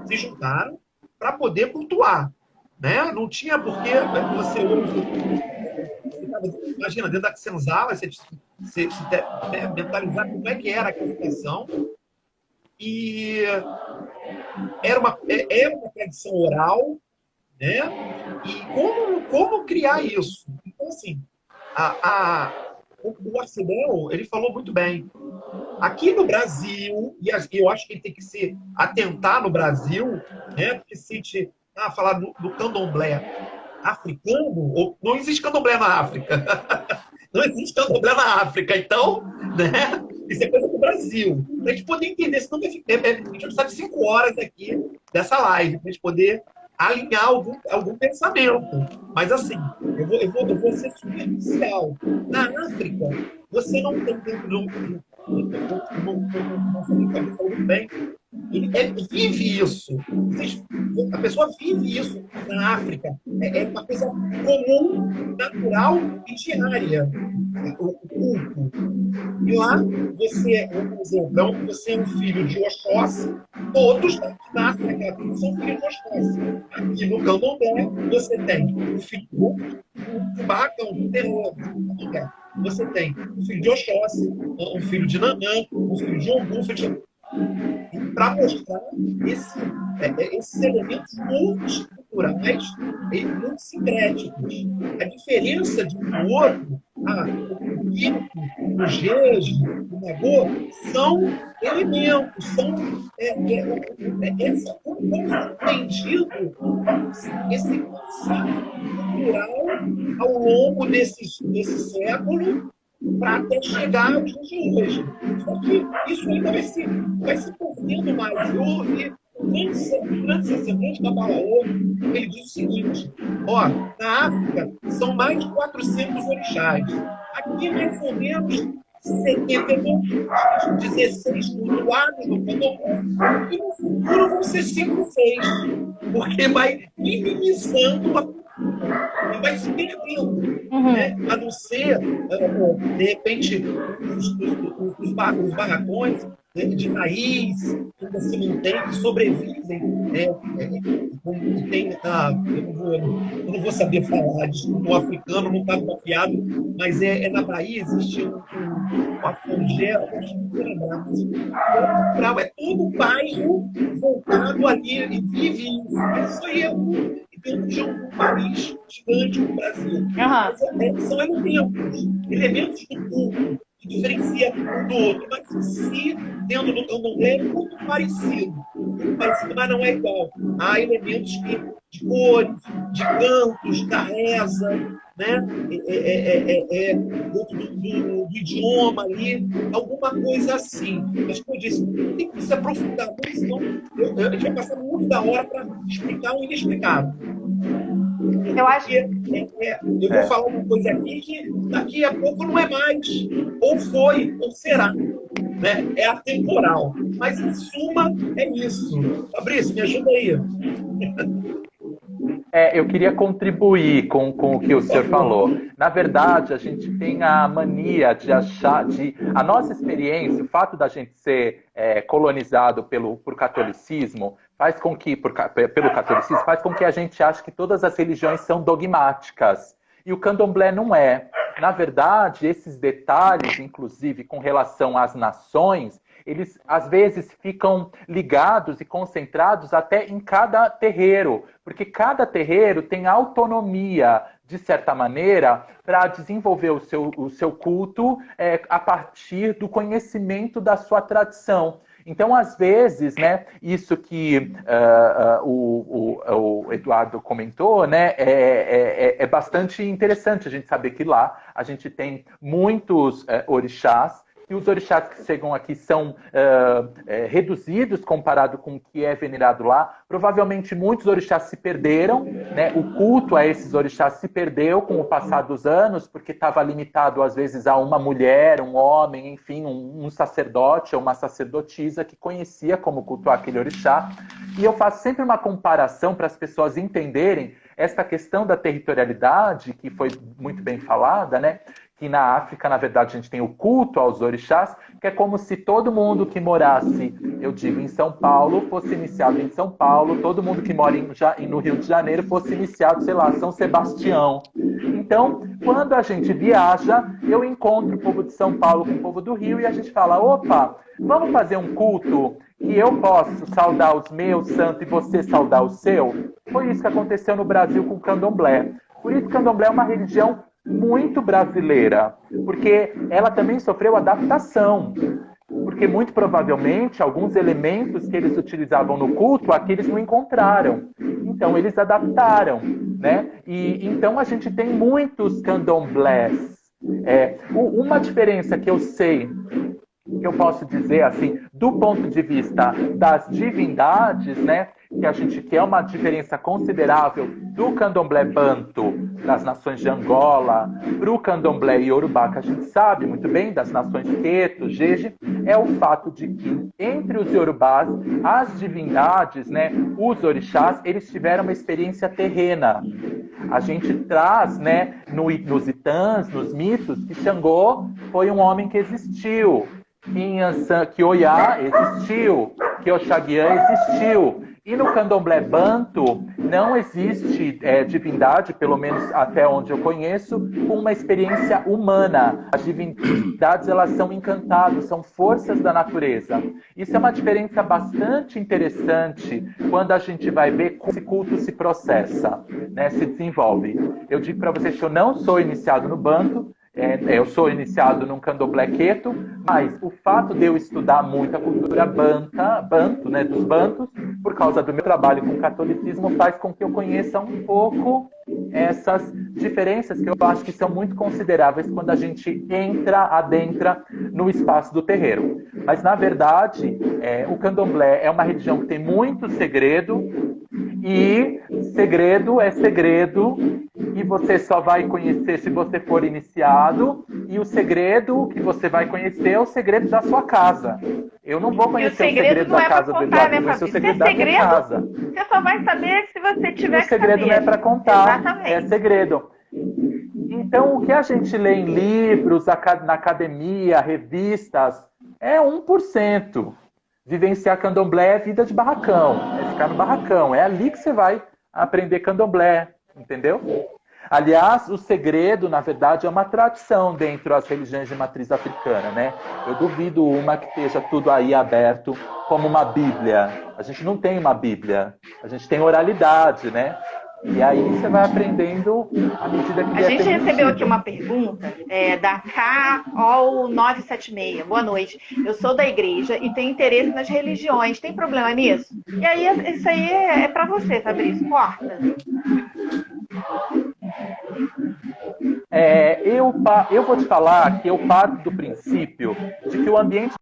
se juntaram para poder cultuar, né? Não tinha por que você imagina, dentro da senzala, você mentalizar como é que era aquela situação. E era uma tradição oral, né? E como criar isso? assim, o Arcebel, ele falou muito bem. Aqui no Brasil, e eu acho que ele tem que se atentar no Brasil, né? Porque se falar do candomblé africano, não existe candomblé na África. Não existe candomblé na África, então, né? Isso é coisa do Brasil. Para a gente poder entender, senão a gente vai precisar de 5 horas aqui dessa live, para a gente poder alinhar algum pensamento. Mas assim, eu vou ser superficial. Na África, você não tem dentro do bem, ele vive isso. A pessoa vive isso na África. É uma coisa comum, natural e diária. O culto. E lá, você, por exemplo, você é um filho de Oxóssi, todos na África são filhos de Oxóssi. Aqui no Candomblé, você tem o filho do Barracão, do terror. Você tem um filho de Oxóssi, um filho de Nanã, um filho de Ogum, um filho de... Para mostrar esses elementos multiculturais e muito sincréticos. A diferença de um para o outro, o Pico, o Jeje, o Nagô, são elementos, são como entendido esse conceito cultural ao longo desse século para até chegar aos dias de hoje. Só que isso ainda vai se perdendo mais. O grande sacerdote Babalaô, ele diz o seguinte: na África são mais de 400 orixás. Aqui, mais ou menos, 16 cultuados no Candomblé, e no futuro vão ser 5, 6, porque vai minimizando e vai se perdendo, né? A não ser, de repente, os barracões de raiz que ainda se mantêm, que sobrevivem, eu não vou saber falar disso, o africano não está copiado, mas na Bahia existe um afogé, é todo o bairro voltado ali e vive isso aí dentro de um país gigante como o Brasil. São elementos do culto que diferencia um do outro, mas em si, dentro do candomblé, é muito parecido, mas não é igual. Há elementos de cores, de cantos, da reza, né? Do idioma ali, alguma coisa assim. Mas, como eu disse, tem que se aprofundar muito, senão a gente vai passar muito da hora para explicar o inexplicável. Eu acho. Eu vou falar uma coisa aqui que daqui a pouco não é mais. Ou foi, ou será. Né? É atemporal. Mas, em suma, é isso. Fabrício, me ajuda aí. Eu queria contribuir com o que o senhor falou. Na verdade, a gente tem a mania de achar... A nossa experiência, o fato da gente ser colonizado por catolicismo, faz com que a gente ache que todas as religiões são dogmáticas. E o candomblé não é. Na verdade, esses detalhes, inclusive com relação às nações, eles às vezes ficam ligados e concentrados até em cada terreiro, porque cada terreiro tem autonomia, de certa maneira, para desenvolver o seu culto a partir do conhecimento da sua tradição. Então, às vezes, né, isso que o Eduardo comentou, né, é bastante interessante a gente saber que lá a gente tem muitos orixás, e os orixás que chegam aqui são reduzidos comparado com o que é venerado lá. Provavelmente muitos orixás se perderam, né? O culto a esses orixás se perdeu com o passar dos anos, porque estava limitado às vezes a uma mulher, um homem, enfim, um sacerdote ou uma sacerdotisa que conhecia como cultuar aquele orixá. E eu faço sempre uma comparação para as pessoas entenderem essa questão da territorialidade, que foi muito bem falada, né? Que na África, na verdade, a gente tem o culto aos orixás, que é como se todo mundo que morasse, eu digo, em São Paulo, fosse iniciado em São Paulo, todo mundo que mora no Rio de Janeiro fosse iniciado, sei lá, São Sebastião. Então, quando a gente viaja, eu encontro o povo de São Paulo com o povo do Rio e a gente fala, opa, vamos fazer um culto que eu posso saudar os meus santos e você saudar o seu? Foi isso que aconteceu no Brasil com o candomblé. Por isso, o candomblé é uma religião muito brasileira, porque ela também sofreu adaptação. Porque, muito provavelmente, alguns elementos que eles utilizavam no culto, aqui eles não encontraram. Então, eles adaptaram, né? E então, a gente tem muitos candomblés. Uma diferença que eu sei, que eu posso dizer, assim, do ponto de vista das divindades, né? Que a gente quer uma diferença considerável do candomblé banto das nações de Angola para o candomblé iorubá, que a gente sabe muito bem, das nações Queto, Jeje, é o fato de que entre os iorubás, as divindades, né, os orixás, eles tiveram uma experiência terrena. A gente traz, né, nos itãs, nos mitos, que Xangô foi um homem que existiu, que Oiá existiu, que Oxaguiã existiu. E no candomblé banto não existe divindade, pelo menos até onde eu conheço, com uma experiência humana. As divindades, elas são encantadas, são forças da natureza. Isso é uma diferença bastante interessante quando a gente vai ver como esse culto se processa, né, se desenvolve. Eu digo para vocês que eu não sou iniciado no banto, eu sou iniciado num candomblé queto, mas o fato de eu estudar muito a cultura banto, né, dos bantos, por causa do meu trabalho com o catolicismo, faz com que eu conheça um pouco essas diferenças que eu acho que são muito consideráveis quando a gente adentra no espaço do terreiro. Mas, na verdade, o candomblé é uma religião que tem muito segredo, e segredo é segredo, e você só vai conhecer se você for iniciado, e o segredo que você vai conhecer é o segredo da sua casa. Eu não vou conhecer o segredo da casa do Eduardo, eu vou conhecer o segredo da minha casa. Você só vai saber se você tiver que saber. O segredo não é para contar, Exatamente. É segredo. Então, o que a gente lê em livros, na academia, revistas, é 1%. Vivenciar candomblé é vida de barracão, é ficar no barracão, é ali que você vai aprender candomblé, entendeu? Aliás, o segredo, na verdade, é uma tradição dentro das religiões de matriz africana, né? Eu duvido uma que esteja tudo aí aberto como uma Bíblia. A gente não tem uma Bíblia, a gente tem oralidade, né? E aí você vai aprendendo à medida que a gente recebeu aqui uma pergunta da KOL976. Boa noite. Eu sou da igreja e tenho interesse nas religiões. Tem problema nisso? E aí, isso aí é para você, Fabrício. Corta. Eu vou te falar que eu parto do princípio de que o ambiente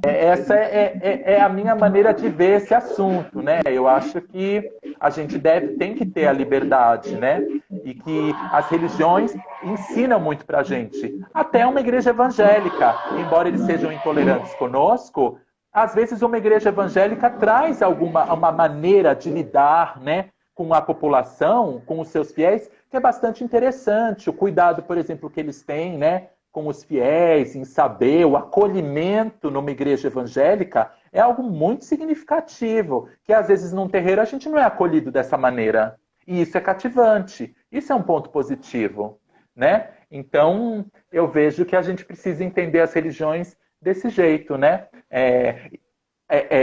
essa é a minha maneira de ver esse assunto, né? Eu acho que a gente tem que ter a liberdade, né? E que as religiões ensinam muito pra gente. Até uma igreja evangélica, embora eles sejam intolerantes conosco, às vezes uma igreja evangélica traz uma maneira de lidar, né, com a população, com os seus fiéis, que é bastante interessante. O cuidado, por exemplo, que eles têm, né, com os fiéis, em saber, o acolhimento numa igreja evangélica é algo muito significativo, que às vezes num terreiro a gente não é acolhido dessa maneira. E isso é cativante, isso é um ponto positivo, né? Então, eu vejo que a gente precisa entender as religiões desse jeito, né?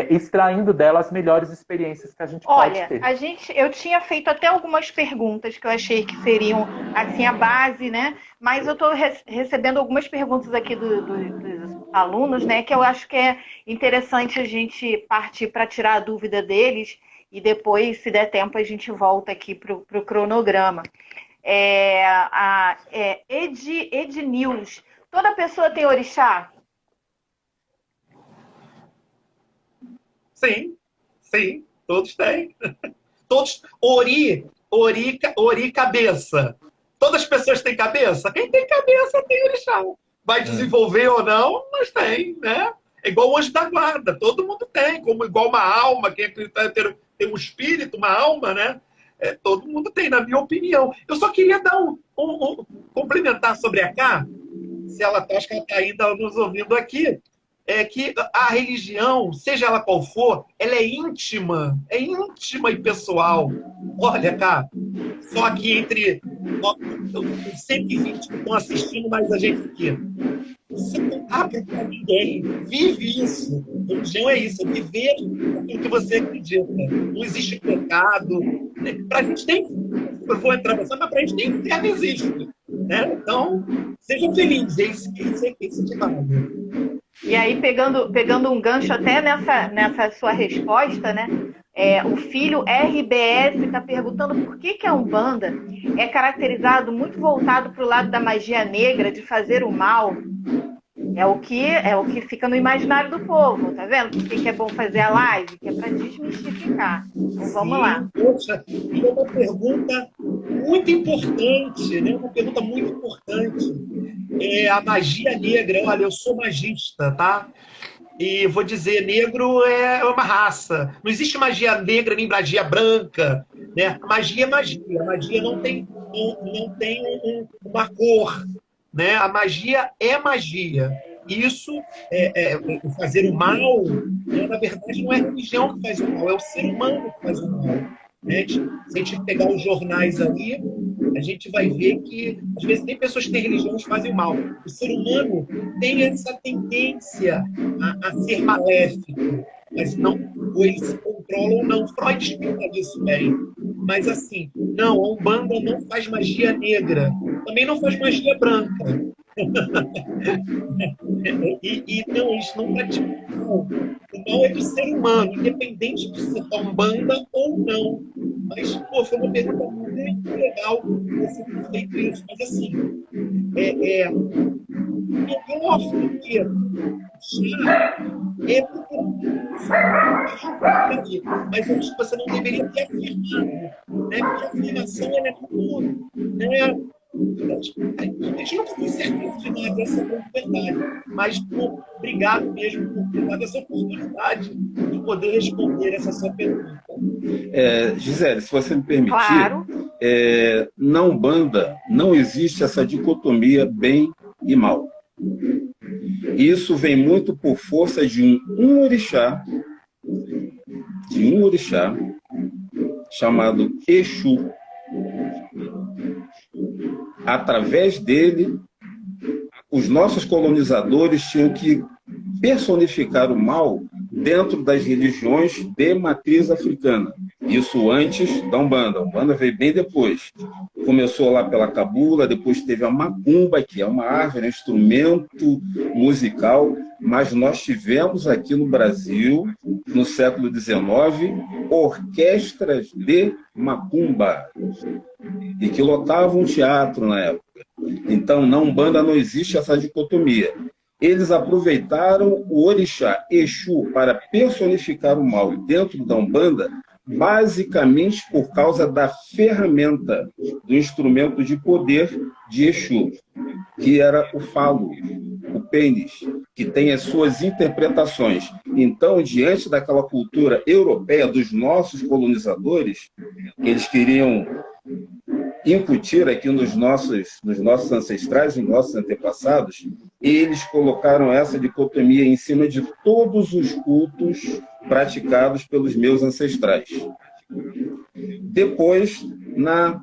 Extraindo delas as melhores experiências que a gente pode ter. Olha, eu tinha feito até algumas perguntas que eu achei que seriam assim a base, né? Mas eu estou recebendo algumas perguntas aqui dos alunos, né, que eu acho que é interessante a gente partir para tirar a dúvida deles e depois, se der tempo, a gente volta aqui para o cronograma. Ednews, toda pessoa tem orixá? Sim, sim, todos têm. Todos, ori, cabeça. Todas as pessoas têm cabeça? Quem tem cabeça tem orixá. Vai desenvolver ou não, mas tem, né? É igual o anjo da guarda, todo mundo tem, como igual uma alma, quem acredita tem um espírito, uma alma, né? Todo mundo tem, na minha opinião. Eu só queria dar complementar sobre a Cá, se ela acho que ela está ainda nos ouvindo aqui, que a religião, seja ela qual for, ela é íntima e pessoal. Olha, Cá, só aqui entre 120 que estão assistindo, mais a gente aqui. Você não abre para ninguém. Vive isso. Religião é isso, é viver o que você acredita. Não existe pecado. Pra gente nem. Eu vou entrar nessa, mas pra gente nem inferno existe. Né? Então, sejam felizes. É isso que vale. E aí, pegando um gancho até nessa sua resposta, né? O filho RBS está perguntando por que a Umbanda é caracterizado muito voltado para o lado da magia negra, de fazer o mal. É o que fica no imaginário do povo, tá vendo? Por que é bom fazer a live? Que é para desmistificar. Então vamos lá. Poxa, e é uma pergunta muito importante, né? Uma pergunta muito importante. A magia negra, olha, eu sou magista, tá? E vou dizer, negro é uma raça. Não existe magia negra nem magia branca, né? A magia é magia. A magia não tem uma cor, né? A magia é magia. Isso, fazer o mal, né? Na verdade, não é a religião que faz o mal, é o ser humano que faz o mal. Né? Se a gente pegar os jornais ali, a gente vai ver que, às vezes, tem pessoas que têm religião que fazem o mal. O ser humano tem essa tendência a ser maléfico, mas não, ou ele se controla ou não. Freud explica disso bem. Mas, assim, não, a Umbanda não faz magia negra, também não faz magia branca. E não, isso não pratica o mal. O mal é do ser humano, independente de ser Umbanda ou não. Mas, pô, foi uma pergunta muito legal você ter feito isso. Mas, assim, eu gosto que mas eu acho que você não deveria ter afirmado, né? Porque a afirmação é muito, né? A gente não tem certeza de nada, essa é a verdade. Mas, pô, obrigado mesmo por ter dado essa oportunidade de poder responder essa sua pergunta. Gisele, se você me permitir, Claro. Na Umbanda não existe essa dicotomia bem e mal. Isso vem muito por força de um orixá, chamado Exu. Através dele, os nossos colonizadores tinham que personificar o mal dentro das religiões de matriz africana. Isso antes da Umbanda. A Umbanda veio bem depois. Começou lá pela cabula, depois teve a macumba, que é uma árvore, um instrumento musical, mas nós tivemos aqui no Brasil, no século XIX, orquestras de macumba, e que lotavam um teatro na época. Então, na Umbanda não existe essa dicotomia. Eles aproveitaram o orixá Exu para personificar o mal dentro da Umbanda, basicamente por causa da ferramenta, do instrumento de poder de Exu, que era o falo, o pênis, que tem as suas interpretações. Então, diante daquela cultura europeia dos nossos colonizadores, eles queriam incutir aqui nos nossos ancestrais, nos nossos antepassados, eles colocaram essa dicotomia em cima de todos os cultos praticados pelos meus ancestrais. Depois, na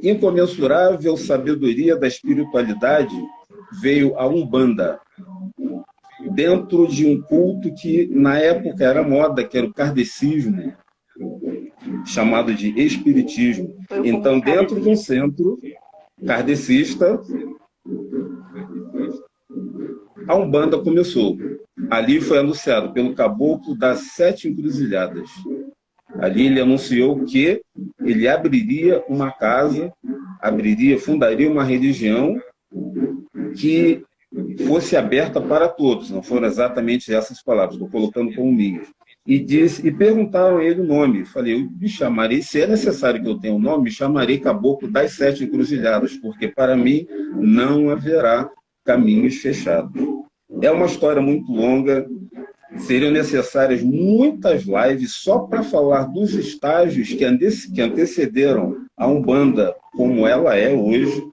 incomensurável sabedoria da espiritualidade, veio a Umbanda, dentro de um culto que, na época, era moda, que era o kardecismo, chamado de espiritismo. Então, dentro de um centro kardecista, a Umbanda começou. Ali foi anunciado pelo caboclo das 7 encruzilhadas. Ali ele anunciou que ele abriria uma casa, fundaria uma religião que fosse aberta para todos. Não foram exatamente essas palavras, estou colocando como minhas. E perguntaram a ele o nome. Falei, eu me chamarei, se é necessário que eu tenha um nome, me chamarei Caboclo das 7 Encruzilhadas, porque para mim não haverá caminhos fechados. É uma história muito longa, seriam necessárias muitas lives só para falar dos estágios que antecederam a Umbanda como ela é hoje,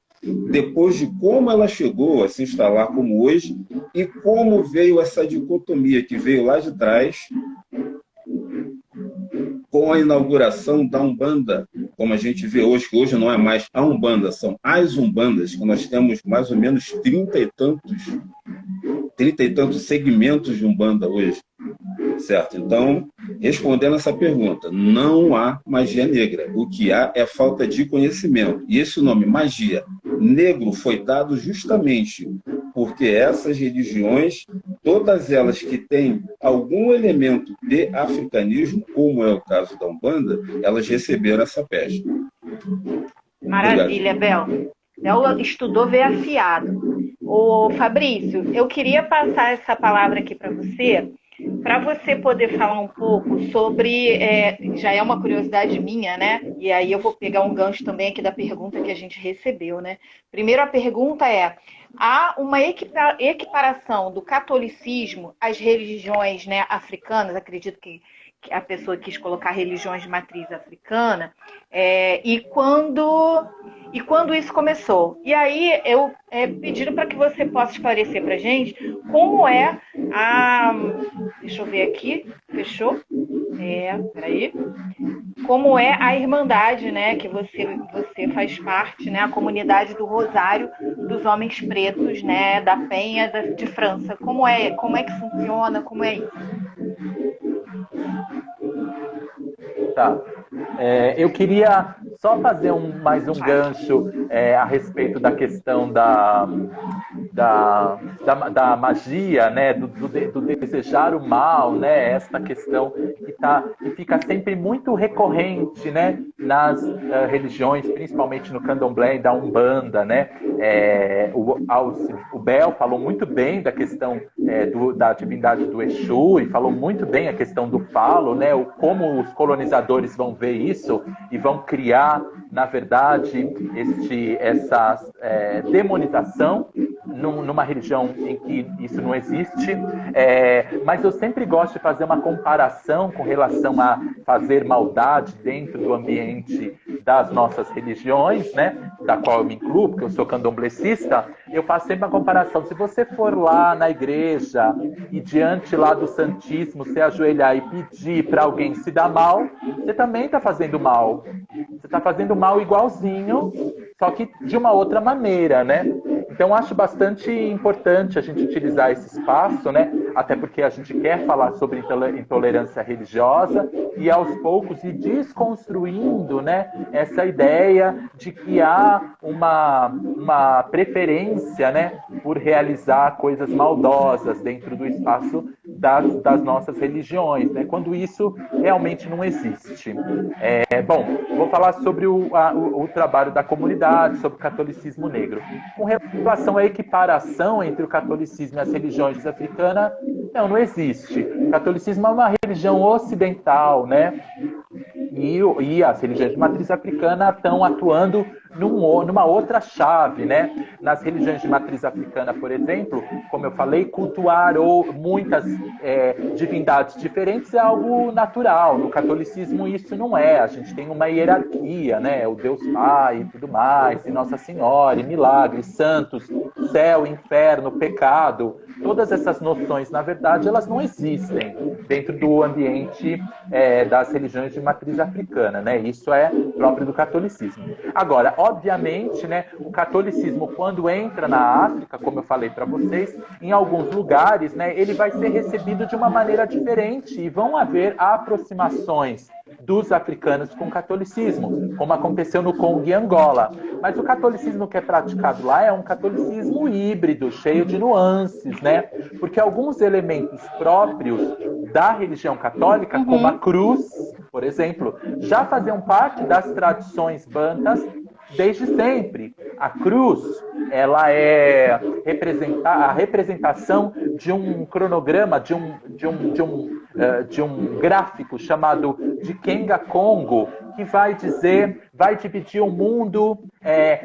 depois de como ela chegou a se instalar como hoje e como veio essa dicotomia que veio lá de trás com a inauguração da Umbanda, como a gente vê hoje, que hoje não é mais a Umbanda, são as Umbandas, que nós temos mais ou menos 30 e tantos segmentos de Umbanda hoje, certo? Então, respondendo essa pergunta, não há magia negra. O que há é falta de conhecimento. E esse nome, magia negro, foi dado justamente porque essas religiões, todas elas que têm algum elemento de africanismo, como é o caso da Umbanda, elas receberam essa peste. Maravilha, Bel. Bel estudou, veio afiado. Ô, Fabrício, eu queria passar essa palavra aqui para você poder falar um pouco sobre, já é uma curiosidade minha, né? E aí eu vou pegar um gancho também aqui da pergunta que a gente recebeu, né? Primeiro a pergunta é, há uma equiparação do catolicismo às religiões, né, africanas, acredito que a pessoa quis colocar religiões de matriz africana, e quando isso começou. E aí eu pedindo para que você possa esclarecer para a gente como é a... Deixa eu ver aqui, fechou? Peraí. Como é a Irmandade, né, que você faz parte, né, a comunidade do Rosário dos Homens Pretos, né, da Penha de França. Como é que funciona, como é isso? Tá. Eu queria só fazer mais um gancho a respeito da questão da magia, né, do desejar o mal, né, esta questão que fica sempre muito recorrente, né, nas religiões, principalmente no Candomblé e da Umbanda, né. O Bel falou muito bem da questão da divindade do Exu e falou muito bem a questão do falo, né, como os colonizadores vão ver isso e vão criar, na verdade, essa demonização numa religião em que isso não existe, mas eu sempre gosto de fazer uma comparação com relação a fazer maldade dentro do ambiente das nossas religiões, né, da qual eu me incluo, porque eu sou candomblecista. Eu faço sempre uma comparação. Se você for lá na igreja e diante lá do Santíssimo se ajoelhar e pedir para alguém se dar mal, você também está fazendo mal. Você está fazendo mal igualzinho, só que de uma outra maneira, né? Então, acho bastante importante a gente utilizar esse espaço, né? Até porque a gente quer falar sobre intolerância religiosa e, aos poucos, ir desconstruindo, né, essa ideia de que há uma preferência, né, por realizar coisas maldosas dentro do espaço das nossas religiões, né? Quando isso realmente não existe. Bom, vou falar sobre o trabalho da comunidade, sobre o catolicismo negro. Com relação à equiparação entre o catolicismo e as religiões africanas, não existe. O catolicismo é uma religião ocidental, né? E as religiões de matriz africana estão atuando numa outra chave, né? Nas religiões de matriz africana, por exemplo, como eu falei, cultuar muitas divindades diferentes é algo natural. No catolicismo isso não é. A gente tem uma hierarquia, né? O Deus Pai e tudo mais, e Nossa Senhora, e milagres, santos, céu, inferno, pecado. Todas essas noções, na verdade, elas não existem dentro do ambiente das religiões de matriz africana, né? Isso é próprio do catolicismo. Agora, obviamente, né, o catolicismo, quando entra na África, como eu falei para vocês, em alguns lugares, né, ele vai ser recebido de uma maneira diferente e vão haver aproximações dos africanos com o catolicismo, como aconteceu no Congo e Angola. Mas o catolicismo que é praticado lá é um catolicismo híbrido, cheio de nuances, né? Porque alguns elementos próprios da religião católica, como a cruz, por exemplo, já faziam parte das tradições bantas desde sempre. A cruz, ela é a representação de um cronograma, de um gráfico chamado de Kenga Kongo, que vai dividir o mundo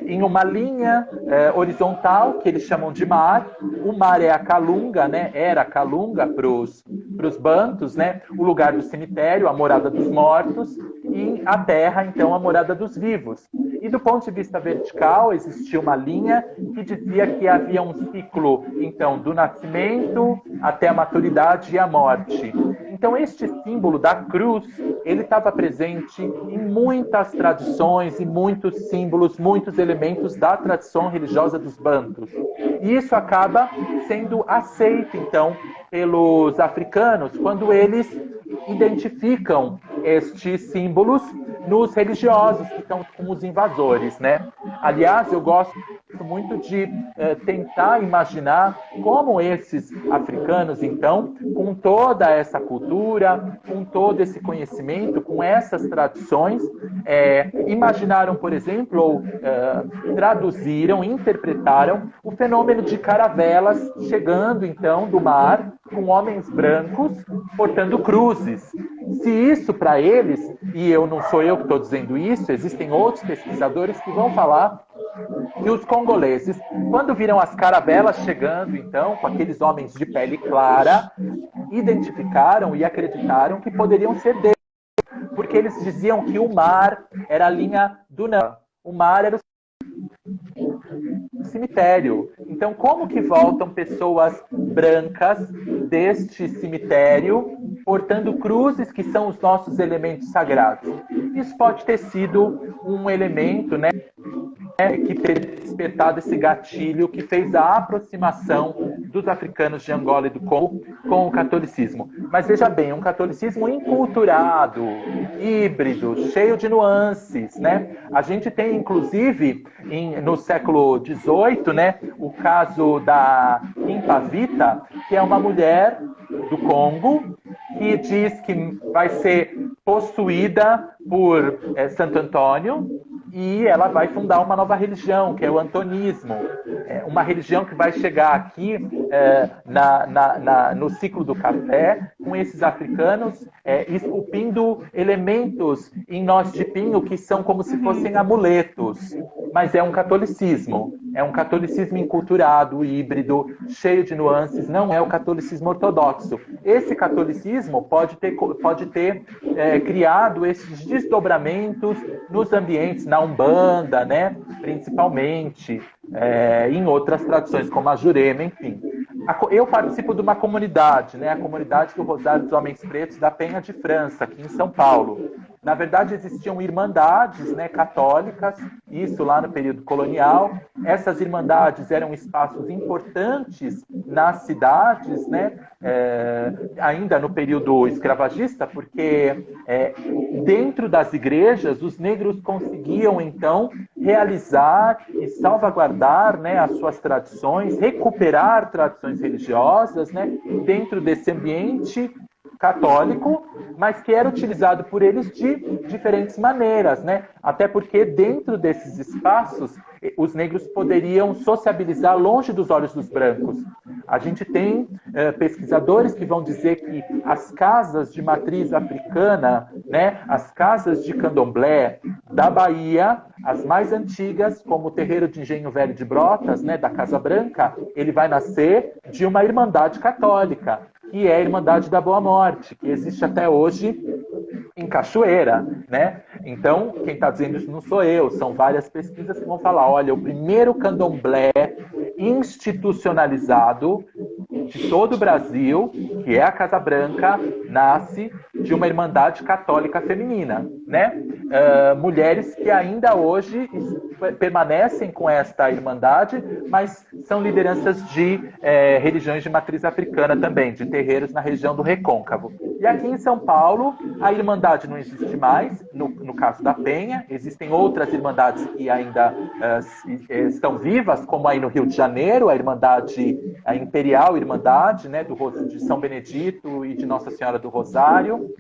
em uma linha horizontal, que eles chamam de mar. O mar é a Calunga, né? Era a Calunga para os bantos, né? O lugar do cemitério, a morada dos mortos, e a terra, então, a morada dos vivos. E do ponto de vista vertical, existia uma linha que dizia que havia um ciclo, então, do nascimento até a maturidade e a morte. Então, este símbolo da cruz, ele estava presente em muitas tradições e muitos símbolos, muitos elementos da tradição religiosa dos bantus. E isso acaba sendo aceito, então, pelos africanos, quando eles identificam estes símbolos nos religiosos que estão com os invasores, né? Aliás, eu gosto muito de tentar imaginar como esses africanos, então, com toda essa cultura, com todo esse conhecimento, com essas tradições, imaginaram, por exemplo, ou traduziram, interpretaram o fenômeno de caravelas chegando, então, do mar, com homens brancos portando cruzes. Se isso para eles, e não sou eu que estou dizendo isso, existem outros pesquisadores que vão falar que os congoleses, quando viram as caravelas chegando, então, com aqueles homens de pele clara, identificaram e acreditaram que poderiam ser deles, porque eles diziam que o mar era a linha do não. O mar era o cemitério. Então, como que voltam pessoas brancas deste cemitério portando cruzes que são os nossos elementos sagrados? Isso pode ter sido um elemento, né, que ter despertado esse gatilho que fez a aproximação dos africanos de Angola e do Congo com o catolicismo. Mas veja bem, um catolicismo inculturado, híbrido, cheio de nuances, né? A gente tem, inclusive, no século XVIII, né, o caso da Kimpavita, que é uma mulher do Congo que diz que vai ser possuída por Santo Antônio, e ela vai fundar uma nova religião, que é o antonismo. Uma religião que vai chegar aqui no ciclo do café, com esses africanos esculpindo elementos em nós de pinho que são como se fossem amuletos. Mas é um catolicismo enculturado, híbrido, cheio de nuances, não é o catolicismo ortodoxo. Esse catolicismo pode ter criado esses desdobramentos nos ambientes, na Umbanda, né? Principalmente, em outras tradições, como a Jurema, enfim. Eu participo de uma comunidade, né? A comunidade do Rosário dos Homens Pretos da Penha de França, aqui em São Paulo. Na verdade, existiam irmandades, né, católicas, isso lá no período colonial. Essas irmandades eram espaços importantes nas cidades, né, ainda no período escravagista, porque dentro das igrejas os negros conseguiam, então, realizar e salvaguardar, né, as suas tradições, recuperar tradições religiosas, né, dentro desse ambiente católico, mas que era utilizado por eles de diferentes maneiras, né? Até porque dentro desses espaços os negros poderiam sociabilizar longe dos olhos dos brancos. A gente tem pesquisadores que vão dizer que as casas de matriz africana, né, as casas de candomblé da Bahia, as mais antigas, como o terreiro de Engenho Velho de Brotas, né, da Casa Branca, ele vai nascer de uma irmandade católica, que é a Irmandade da Boa Morte, que existe até hoje em Cachoeira, né? Então, quem está dizendo isso não sou eu, são várias pesquisas que vão falar, olha, o primeiro candomblé institucionalizado de todo o Brasil, que é a Casa Branca, nasce de uma Irmandade Católica Feminina, né? Mulheres que ainda hoje permanecem com esta irmandade, mas são lideranças de religiões de matriz africana também, de terreiros na região do Recôncavo. E aqui em São Paulo, a irmandade não existe mais, no caso da Penha. Existem outras irmandades que ainda estão vivas, como aí no Rio de Janeiro, a Imperial Irmandade, né, de São Benedito e de Nossa Senhora do Rosário.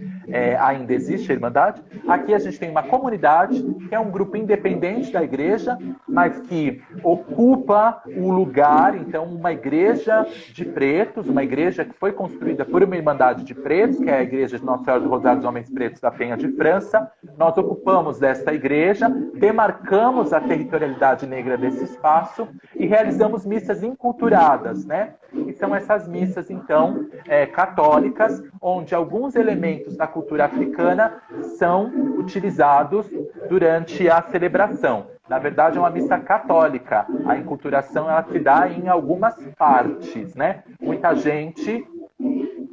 Ainda existe a irmandade. Aqui a gente tem uma comunidade, que é um grupo independente da igreja, mas que ocupa o lugar, então, uma igreja de pretos, uma igreja que foi construída por uma irmandade de pretos, que é a igreja de Nossa Senhora do Rosário dos Homens Pretos da Penha de França. Nós ocupamos desta igreja, demarcamos a territorialidade negra desse espaço e realizamos missas enculturadas, né? E são essas missas, então, católicas, onde alguns elementos da cultura africana são utilizados durante a celebração. Na verdade, é uma missa católica. A enculturação, ela se dá em algumas partes, né? Muita gente,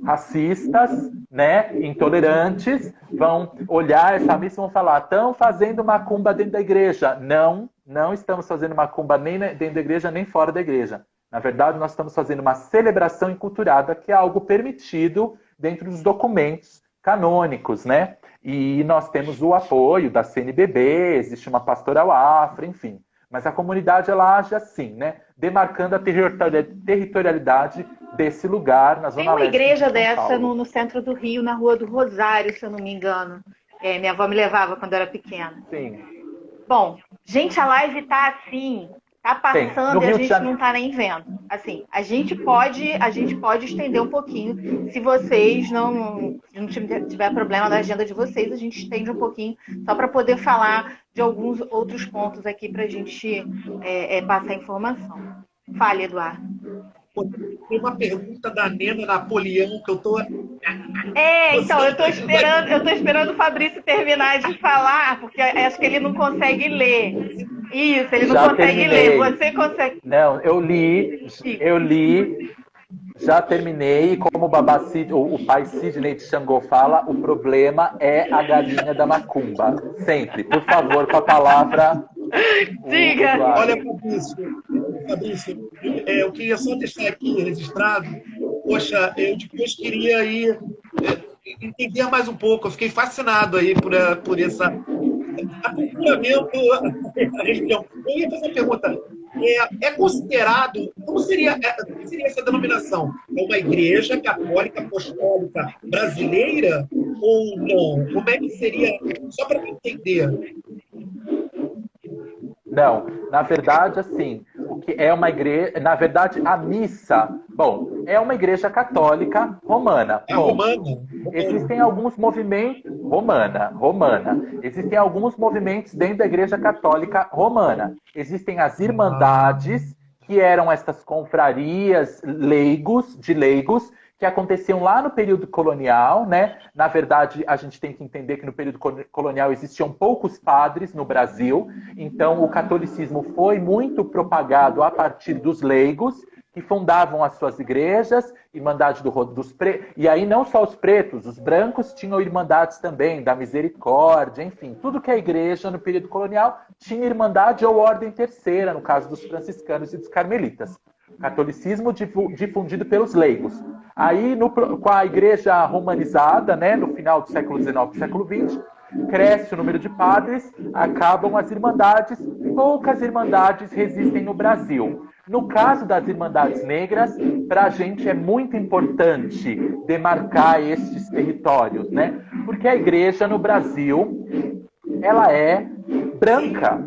racistas, né, intolerantes, vão olhar essa missa e vão falar: estão fazendo macumba dentro da igreja. Não, não estamos fazendo macumba nem dentro da igreja, nem fora da igreja. Na verdade, nós estamos fazendo uma celebração enculturada, que é algo permitido dentro dos documentos canônicos, né? E nós temos o apoio da CNBB, existe uma pastoral afro, enfim. Mas a comunidade, ela age assim, né? Demarcando a territorialidade desse lugar na Zona Tem uma Leste igreja de São dessa Paulo. no centro do Rio, na Rua do Rosário, se eu não me engano. Minha avó me levava quando eu era pequena. Sim. Bom, gente, a live tá assim, tá passando e a gente não tá nem vendo. Assim, a gente pode estender um pouquinho. Se vocês não tiver problema na agenda de vocês, a gente estende um pouquinho só para poder falar de alguns outros pontos aqui pra gente passar informação. Fale, Eduardo. Tem uma pergunta da Nena Napoleão que eu tô... Então, eu tô esperando o Fabrício terminar de falar, porque acho que ele não consegue ler. Isso, ele não consegue ler. Você consegue. Não, eu li, já terminei, e como o pai Sidney de Xangô fala, o problema é a galinha da macumba. Sempre. Por favor, com a palavra. Diga. Olha, Fabrício, eu queria só deixar aqui registrado. Poxa, eu depois queria ir entender mais um pouco. Eu fiquei fascinado aí por esse aculturamento da religião. Eu ia fazer uma pergunta. É considerado, como seria essa denominação? É uma igreja católica apostólica brasileira ou não? Como é que seria? Só para entender. Não, na verdade, assim, o que é uma igreja, na verdade, a missa, bom, é uma igreja católica romana. Romana? Existem alguns movimentos, romana. Existem alguns movimentos dentro da igreja católica romana. Existem as irmandades, que eram essas confrarias de leigos, que aconteciam lá no período colonial, né? Na verdade, a gente tem que entender que no período colonial existiam poucos padres no Brasil, então o catolicismo foi muito propagado a partir dos leigos, que fundavam as suas igrejas, Irmandade dos Pretos, e aí não só os pretos, os brancos tinham irmandades também, da Misericórdia, enfim, tudo que é igreja no período colonial tinha irmandade ou ordem terceira, no caso dos franciscanos e dos carmelitas. Catolicismo difundido pelos leigos. Aí, com a igreja romanizada, né, no final do século XIX e século XX, cresce o número de padres, acabam as irmandades, poucas irmandades resistem no Brasil. No caso das irmandades negras, para a gente é muito importante demarcar estes territórios, né? Porque a igreja no Brasil, ela é branca.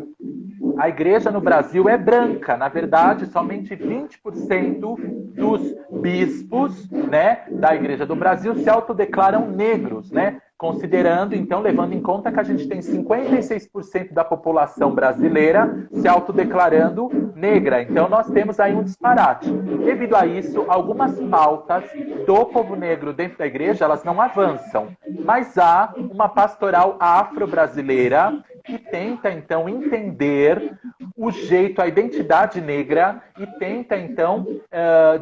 A igreja no Brasil é branca. Na verdade, somente 20% dos bispos, né, da igreja do Brasil se autodeclaram negros, né? Considerando, então, levando em conta que a gente tem 56% da população brasileira se autodeclarando negra. Então, nós temos aí um disparate. Devido a isso, algumas pautas do povo negro dentro da igreja, elas não avançam. Mas há uma pastoral afro-brasileira que tenta, então, entender o jeito, a identidade negra e tenta, então,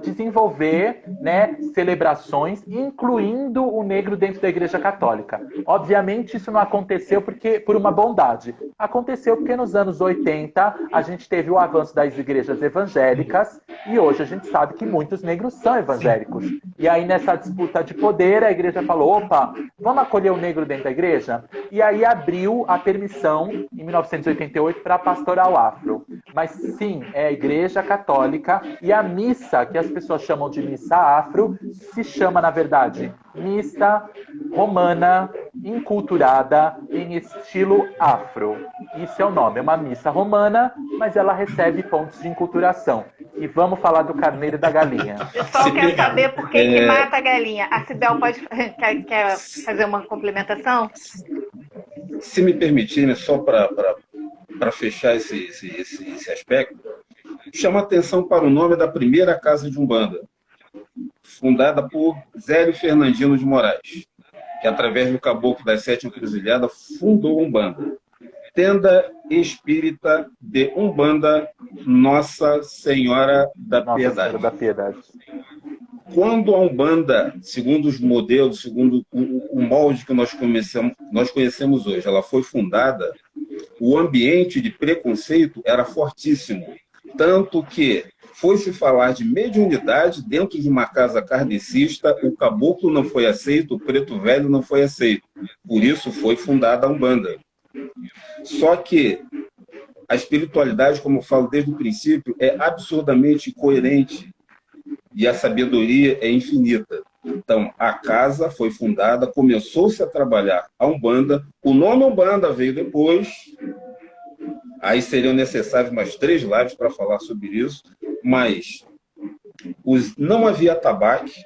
desenvolver, né, celebrações, incluindo o negro dentro da Igreja Católica. Obviamente, isso não aconteceu por uma bondade. Aconteceu porque nos anos 80 a gente teve o avanço das igrejas evangélicas e hoje a gente sabe que muitos negros são evangélicos. E aí, nessa disputa de poder, a igreja falou, opa, vamos acolher o negro dentro da igreja? E aí abriu a permissão, em 1988, para a pastoral afro. Mas sim, é a Igreja Católica e a missa, que as pessoas chamam de missa afro, se chama, na verdade, missa romana enculturada em estilo afro. Isso é o nome, é uma missa romana, mas ela recebe pontos de enculturação. E vamos falar do carneiro e da galinha. O pessoal quer saber por que mata a galinha. A Cibel quer fazer uma complementação? Se me permitirem, só para fechar esse aspecto, chama atenção para o nome da primeira casa de Umbanda, fundada por Zélio Fernandino de Moraes, que através do Caboclo das Sete Encruzilhadas fundou Umbanda. Tenda Espírita de Umbanda, Nossa Senhora da Piedade. Quando a Umbanda, segundo os modelos, segundo o molde que nós conhecemos hoje, ela foi fundada, o ambiente de preconceito era fortíssimo. Tanto que foi-se falar de mediunidade dentro de uma casa kardecista, o caboclo não foi aceito, o preto velho não foi aceito. Por isso foi fundada a Umbanda. Só que a espiritualidade, como eu falo desde o princípio, é absurdamente coerente e a sabedoria é infinita. Então, a casa foi fundada, começou-se a trabalhar a Umbanda, o nome Umbanda veio depois, aí seriam necessários mais 3 lives para falar sobre isso, mas não havia tabaque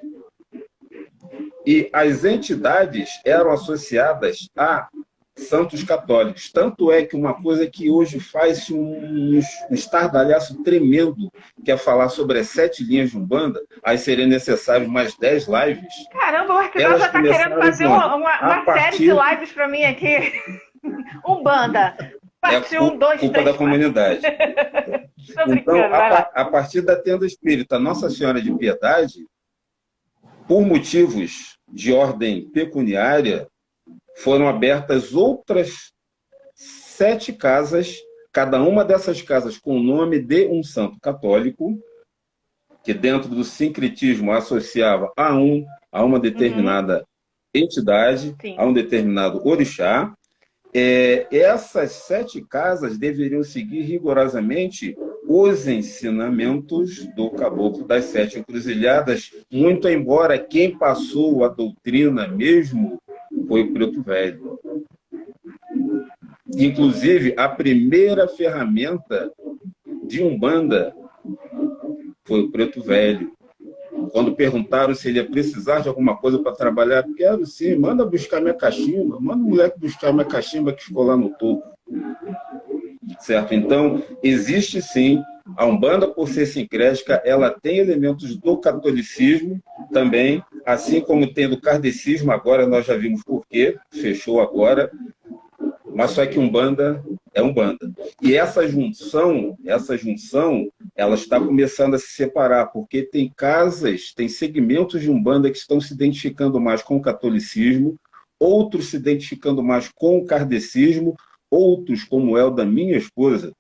e as entidades eram associadas a santos católicos. Tanto é que uma coisa que hoje faz um estardalhaço tremendo, que é falar sobre as 7 linhas de Umbanda, aí seria necessário mais 10 lives. Caramba, o Arquidão já está querendo fazer uma série de lives para mim aqui. Umbanda. Parte 1, 2, 3. Culpa da comunidade. Então, a partir da tenda espírita Nossa Senhora de Piedade, por motivos de ordem pecuniária, foram abertas outras 7 casas, cada uma dessas casas com o nome de um santo católico, que dentro do sincretismo associava a uma determinada entidade, sim, a um determinado orixá. Essas 7 casas deveriam seguir rigorosamente os ensinamentos do Caboclo das Sete Encruzilhadas, muito embora quem passou a doutrina mesmo foi o Preto Velho. Inclusive, a primeira ferramenta de Umbanda foi o Preto Velho. Quando perguntaram se ele ia precisar de alguma coisa para trabalhar, quero sim, manda buscar minha cachimba, manda o moleque buscar minha cachimba que ficou lá no topo. Certo? Então, existe sim, a Umbanda, por ser sincrética, ela tem elementos do catolicismo também, assim como tem do kardecismo, agora nós já vimos por quê, fechou agora, mas só que Umbanda é Umbanda. E essa junção, ela está começando a se separar, porque tem casas, tem segmentos de Umbanda que estão se identificando mais com o catolicismo, outros se identificando mais com o kardecismo, outros, como é o da minha esposa,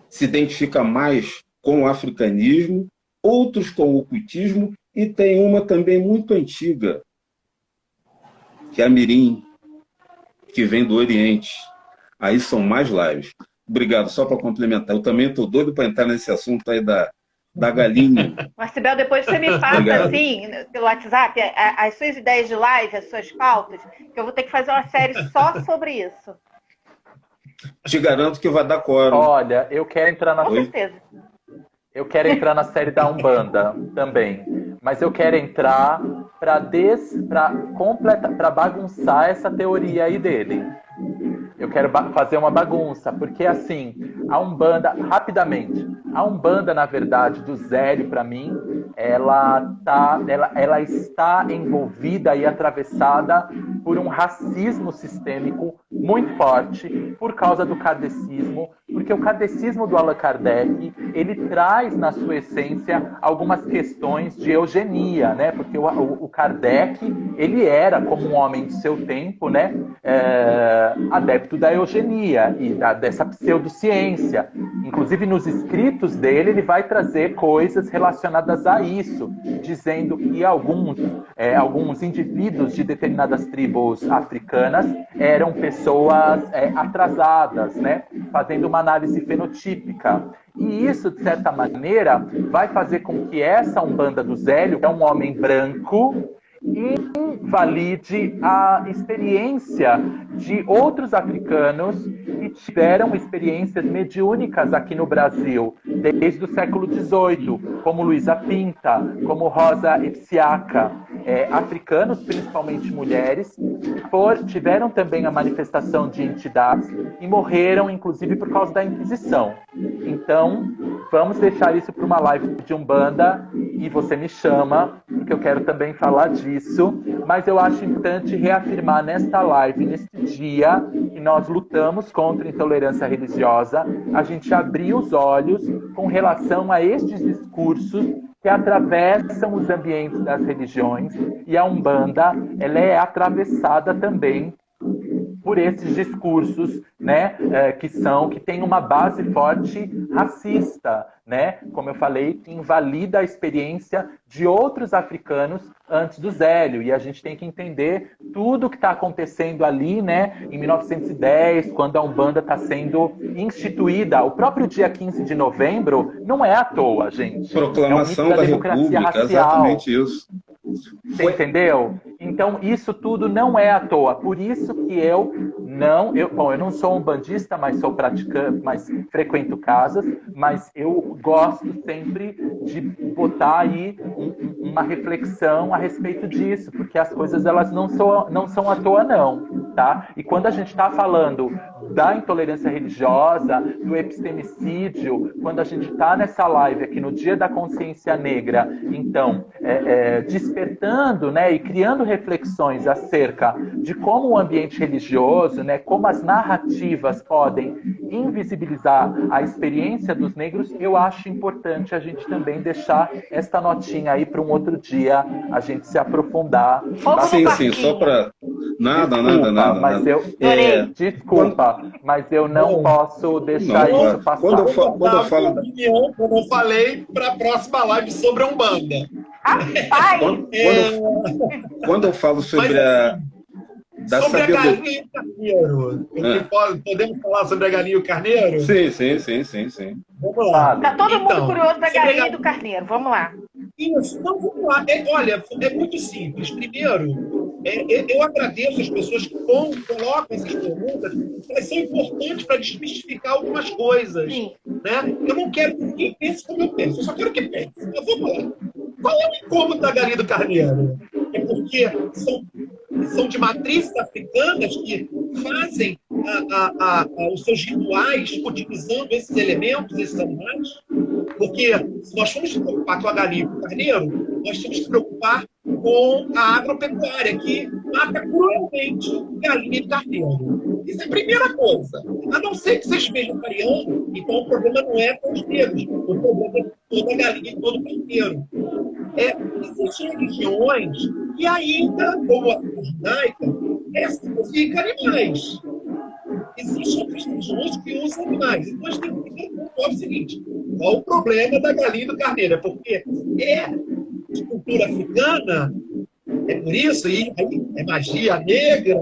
se identifica mais com o africanismo, outros com o ocultismo, e tem uma também muito antiga, que é a Mirim, que vem do Oriente. Aí são mais lives. Obrigado, só para complementar. Eu também estou doido para entrar nesse assunto aí da galinha. Marcibel, depois você me passa, Obrigado, assim, pelo WhatsApp, as suas ideias de live, as suas pautas, que eu vou ter que fazer uma série só sobre isso. Te garanto que vai dar quórum. Olha, eu quero entrar na... Com certeza. Eu quero entrar na série da Umbanda também. Mas eu quero entrar para bagunçar essa teoria aí dele. Eu quero fazer uma bagunça, porque assim, a Umbanda, rapidamente, a Umbanda, na verdade, do Zélio, para mim, ela está envolvida e atravessada por um racismo sistêmico muito forte, por causa do kardecismo, Porque o kardecismo do Allan Kardec, ele traz na sua essência algumas questões de eugenia, né? Porque o Kardec, ele era, como um homem de seu tempo, né, adepto da eugenia e dessa pseudociência. Inclusive, nos escritos dele, ele vai trazer coisas relacionadas a isso, dizendo que alguns indivíduos de determinadas tribos africanas eram pessoas atrasadas, né? Fazendo uma análise fenotípica. E isso, de certa maneira, vai fazer com que essa Umbanda do Zélio, que é um homem branco, invalide a experiência de outros africanos que tiveram experiências mediúnicas aqui no Brasil, desde o século XVIII, como Luísa Pinta, como Rosa Epsiaca. Africanos, principalmente mulheres, tiveram também a manifestação de entidades e morreram, inclusive, por causa da Inquisição. Então, vamos deixar isso para uma live de Umbanda e você me chama, porque eu quero também falar disso. Mas eu acho importante reafirmar nesta live, neste dia, que nós lutamos contra a intolerância religiosa, a gente abrir os olhos com relação a estes discursos que atravessam os ambientes das religiões, e a Umbanda, ela é atravessada também por esses discursos, né, que têm uma base forte racista, né? Como eu falei, que invalida a experiência de outros africanos antes do Zélio. E a gente tem que entender tudo o que está acontecendo ali, né, em 1910, quando a Umbanda está sendo instituída. O próprio dia 15 de novembro não é à toa, gente. Proclamação da democracia racial. exatamente isso. Você entendeu? Então, isso tudo não é à toa. Por isso que eu não sou umbandista, mas sou praticante, mas frequento casas, mas eu gosto sempre de botar aí uma reflexão a respeito disso, porque as coisas elas não são à toa, não, tá? E quando a gente está falando da intolerância religiosa, do epistemicídio, quando a gente está nessa live aqui no Dia da Consciência Negra, então, despertando, né, e criando reflexões acerca de como o ambiente religioso, né, como as narrativas podem invisibilizar a experiência dos negros, eu acho importante a gente também deixar esta notinha aí para um outro dia, a gente se aprofundar. Sim, só para... Nada. Desculpa, mas eu não posso deixar isso passar. Quando eu falo... Como eu falei, para a próxima live sobre a Umbanda. Quando eu falo sobre sobre a galinha e o carneiro. Podemos falar sobre a galinha e o carneiro? Sim. Vamos lá. Tá todo mundo curioso da galinha e do carneiro. Vamos lá. Isso, então vamos lá. Olha, é muito simples. Primeiro, eu agradeço as pessoas que colocam essas perguntas, elas são importantes para desmistificar algumas coisas. Né? Eu não quero que ninguém pense como eu penso, eu só quero que pense. Mas vamos lá. Qual é o incômodo da galinha e do carneiro? É porque são de matrizes africanas que fazem os seus rituais utilizando esses elementos, esses animais. Porque se nós formos nos preocupar com a galinha e com o carneiro, nós temos que nos preocupar com a agropecuária, que mata cruelmente galinha e carneiro. Isso é a primeira coisa. A não ser que seja vegetariano, então o problema não é com os negros, o problema é com toda a galinha e todo o carneiro. Existem religiões que ainda, como a judaica, sacrificam animais. Existem outras religiões que usam animais. Então, a gente tem que pontuar o seguinte: qual o problema da galinha e do carneiro? É porque de cultura africana, é por isso, e aí é magia negra.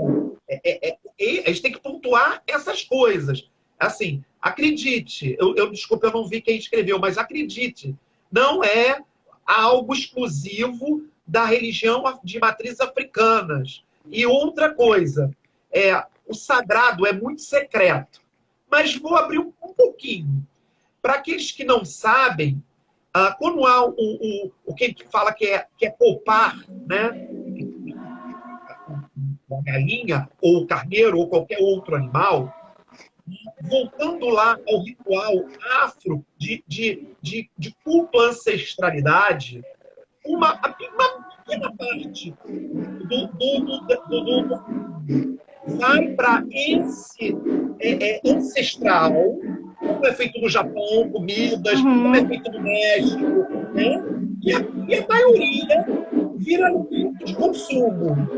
A gente tem que pontuar essas coisas. Assim, acredite, desculpa, eu não vi quem escreveu, mas acredite, não é algo exclusivo da religião de matrizes africanas. E outra coisa, o sagrado é muito secreto. Mas vou abrir um pouquinho. Para aqueles que não sabem, quando há o que fala que é poupar, né, a galinha, ou o carneiro, ou qualquer outro animal, voltando lá ao ritual afro de culto à ancestralidade, uma pequena parte vai para esse ancestral, como é feito no Japão, comidas, como é feito no México, né? E a maioria vira alimento de consumo.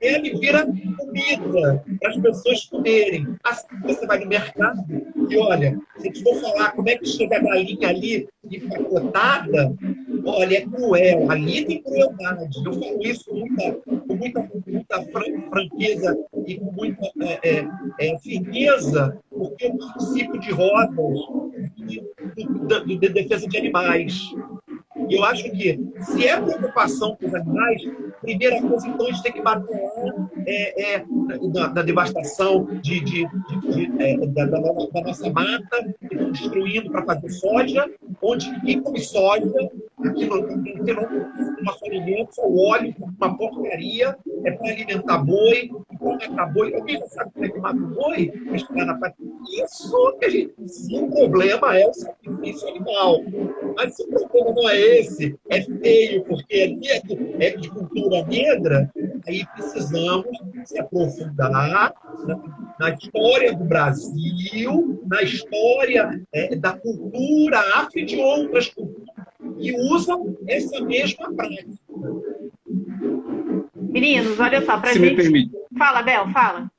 Ele vira comida para as pessoas comerem. Assim você vai no mercado e olha, se a gente for falar como é que chega a galinha ali empacotada, olha, é cruel, ali tem crueldade. Eu falo isso com muita franqueza e com muita firmeza, porque eu participo de rodas de defesa de animais. E eu acho que, se é preocupação com os animais, a primeira coisa, então, a gente tem que bater da devastação da nossa mata, que estão destruindo para fazer soja, onde ninguém come soja, aqui no nosso alimento, só o óleo, uma porcaria, é para alimentar boi, para matar boi. Alguém já sabe como é que mata o boi? Isso que a gente. Se o problema é o sacrifício animal. Mas se o problema não é esse, é feio, porque é de cultura negra, aí precisamos se aprofundar na história do Brasil, na história da cultura afro e de outras culturas que usam essa mesma prática. Meninos, olha só, para Se gente... me permite. Fala, Bel, fala.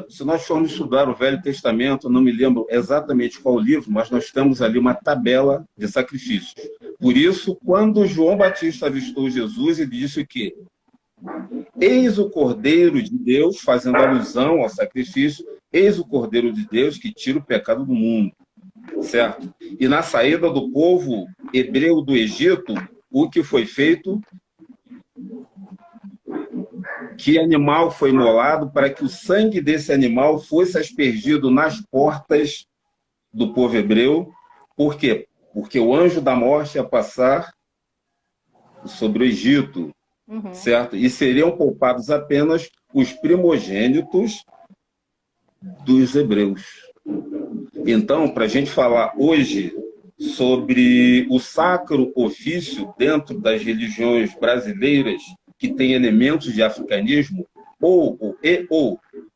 Se nós formos estudar o Velho Testamento, não me lembro exatamente qual livro, mas nós temos ali uma tabela de sacrifícios. Por isso, quando João Batista avistou Jesus, ele disse que eis o Cordeiro de Deus, fazendo alusão ao sacrifício, eis o Cordeiro de Deus que tira o pecado do mundo. Certo? E na saída do povo hebreu do Egito, o que foi feito? Que animal foi imolado para que o sangue desse animal fosse aspergido nas portas do povo hebreu. Por quê? Porque o anjo da morte ia passar sobre o Egito, certo? E seriam poupados apenas os primogênitos dos hebreus. Então, para a gente falar hoje sobre o sacro ofício dentro das religiões brasileiras que tem elementos de africanismo, ou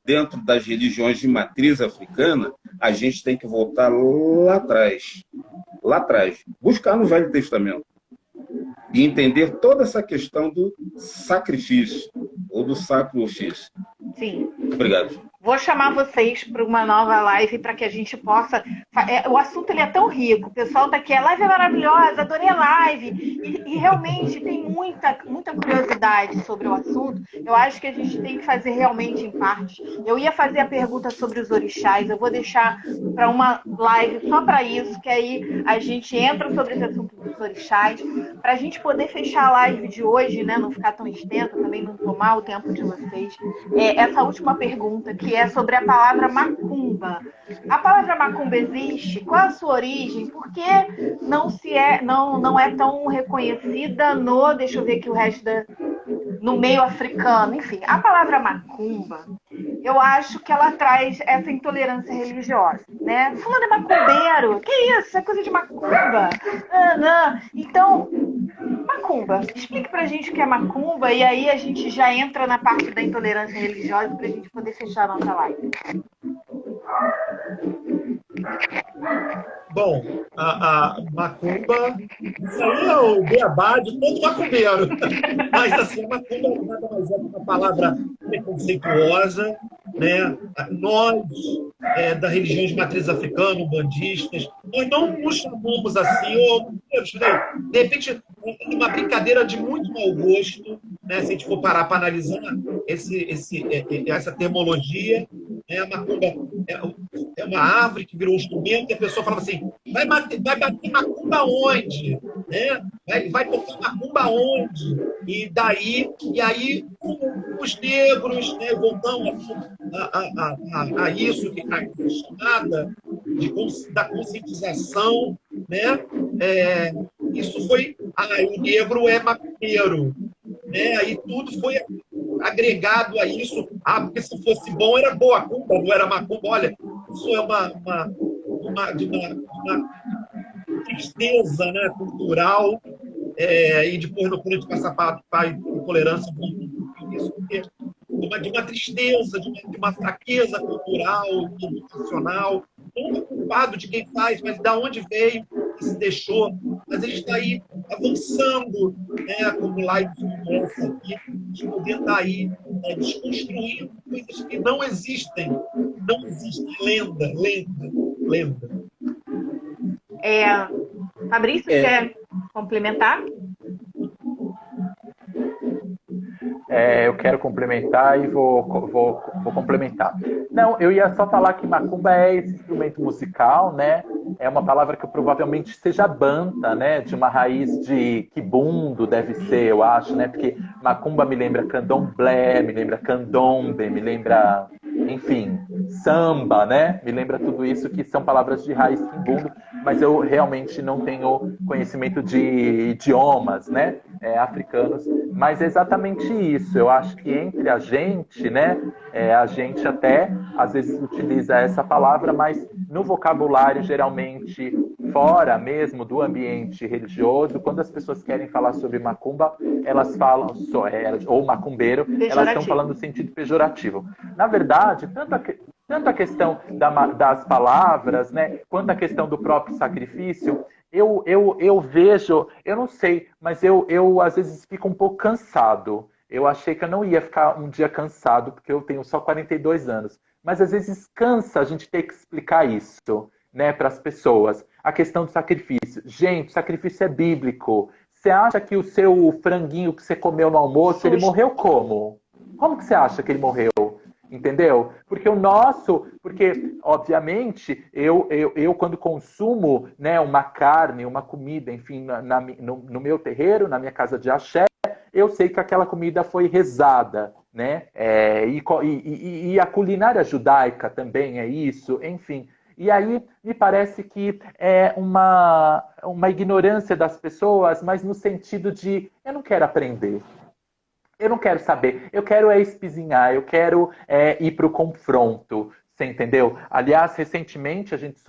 dentro das religiões de matriz africana, a gente tem que voltar lá atrás, buscar no Velho Testamento e entender toda essa questão do sacrifício ou do sacro ofício. Sim. Obrigado. Vou chamar vocês para uma nova live para que a gente possa... O assunto ele é tão rico, o pessoal está aqui, a live é maravilhosa, adorei a live, e realmente tem muita curiosidade sobre o assunto. Eu acho que a gente tem que fazer realmente em parte. Eu ia fazer a pergunta sobre os orixás, eu vou deixar para uma live só para isso, que aí a gente entra sobre esse assunto dos orixás, para a gente poder fechar a live de hoje, né, não ficar tão extensa, também não tomar o tempo de vocês. Essa última pergunta, que é sobre a palavra macumba. A palavra macumba existe? Qual a sua origem? Por que não é tão reconhecida deixa eu ver aqui o resto no meio africano? Enfim, a palavra macumba, eu acho que ela traz essa intolerância religiosa, né? Fulano é macumbeiro, que isso? É coisa de macumba. Não. Então, macumba, explique pra gente o que é macumba e aí a gente já entra na parte da intolerância religiosa pra gente poder fechar a nossa live. Bom, a macumba, isso aí é o beabá de todo macumbeiro. Mas assim, a macumba nada mais é uma palavra preconceituosa, né? Nós, da religião de matriz africana, umbandistas, nós não nos chamamos assim, de repente, uma brincadeira de muito mau gosto, né? Se a gente for parar para analisar essa termologia, né? A macumba é uma árvore que virou um instrumento e a pessoa fala assim, vai bater macumba onde? Né? Vai tocar macumba onde? E aí os negros, né, voltamos a isso que está chamada da conscientização, né? Isso foi... o negro é macumbeiro. Né? Aí tudo foi agregado a isso. Porque se fosse bom, era boa macumba, não era macumba. Olha, isso é uma tristeza, né, cultural. E depois, quando a gente passa para a intolerância, isso porque de uma tristeza, de uma fraqueza cultural, educacional. Não é culpado de quem faz, mas de onde veio e se deixou. Mas ele está aí avançando, né, como live segurança aqui, de poder estar aí desconstruindo coisas que não existem. Não existe lenda. Fabrício, quer complementar? Eu quero complementar e vou complementar. Não, eu ia só falar que macumba é esse instrumento musical, né? É uma palavra que provavelmente seja banta, né? De uma raiz de quibundo, deve ser, eu acho, né? Porque macumba me lembra candomblé, me lembra candombe, me lembra, enfim, samba, né? Me lembra tudo isso que são palavras de raiz quibundo, mas eu realmente não tenho conhecimento de idiomas, né? Africanos, mas é exatamente isso. Eu acho que entre a gente, né? A gente até às vezes utiliza essa palavra, mas no vocabulário geralmente fora mesmo do ambiente religioso, quando as pessoas querem falar sobre macumba, elas falam ou macumbeiro, elas estão falando no sentido pejorativo. Na verdade, tanto a questão das palavras, né, quanto a questão do próprio sacrifício, eu vejo, eu não sei, mas eu às vezes fico um pouco cansado. Eu achei que eu não ia ficar um dia cansado, porque eu tenho só 42 anos. Mas às vezes cansa a gente ter que explicar isso, né, para as pessoas. A questão do sacrifício. Gente, o sacrifício é bíblico. Você acha que o seu franguinho que você comeu no almoço, ele morreu como? Como que você acha que ele morreu? Entendeu? Porque obviamente, eu quando consumo, né, uma carne, uma comida, enfim, no meu terreiro, na minha casa de axé, eu sei que aquela comida foi rezada, né? E a culinária judaica também é isso, enfim. E aí me parece que é uma ignorância das pessoas, mas no sentido de eu não quero aprender. Eu não quero saber, eu quero espizinhar, eu quero ir para o confronto, você entendeu? Aliás, recentemente a gente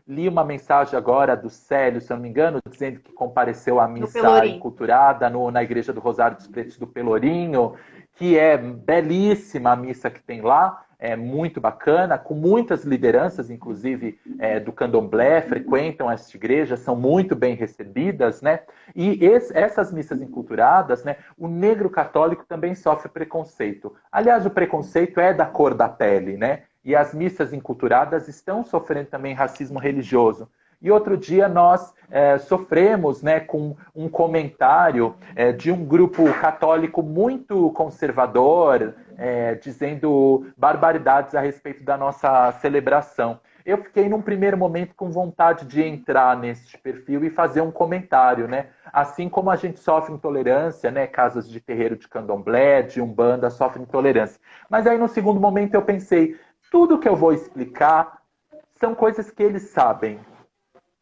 li uma mensagem agora do Célio, se eu não me engano, dizendo que compareceu à missa enculturada na Igreja do Rosário dos Pretos do Pelourinho, que é belíssima a missa que tem lá, é muito bacana, com muitas lideranças, inclusive do candomblé, frequentam esta igreja, são muito bem recebidas, né? E essas missas enculturadas, né, o negro católico também sofre preconceito. Aliás, o preconceito é da cor da pele, né? E as missas enculturadas estão sofrendo também racismo religioso. E outro dia nós sofremos, né, com um comentário de um grupo católico muito conservador, dizendo barbaridades a respeito da nossa celebração. Eu fiquei num primeiro momento com vontade de entrar nesse perfil e fazer um comentário, né? Assim como a gente sofre intolerância, né? Casas de terreiro de candomblé, de umbanda sofrem intolerância. Mas aí no segundo momento eu pensei, tudo que eu vou explicar são coisas que eles sabem.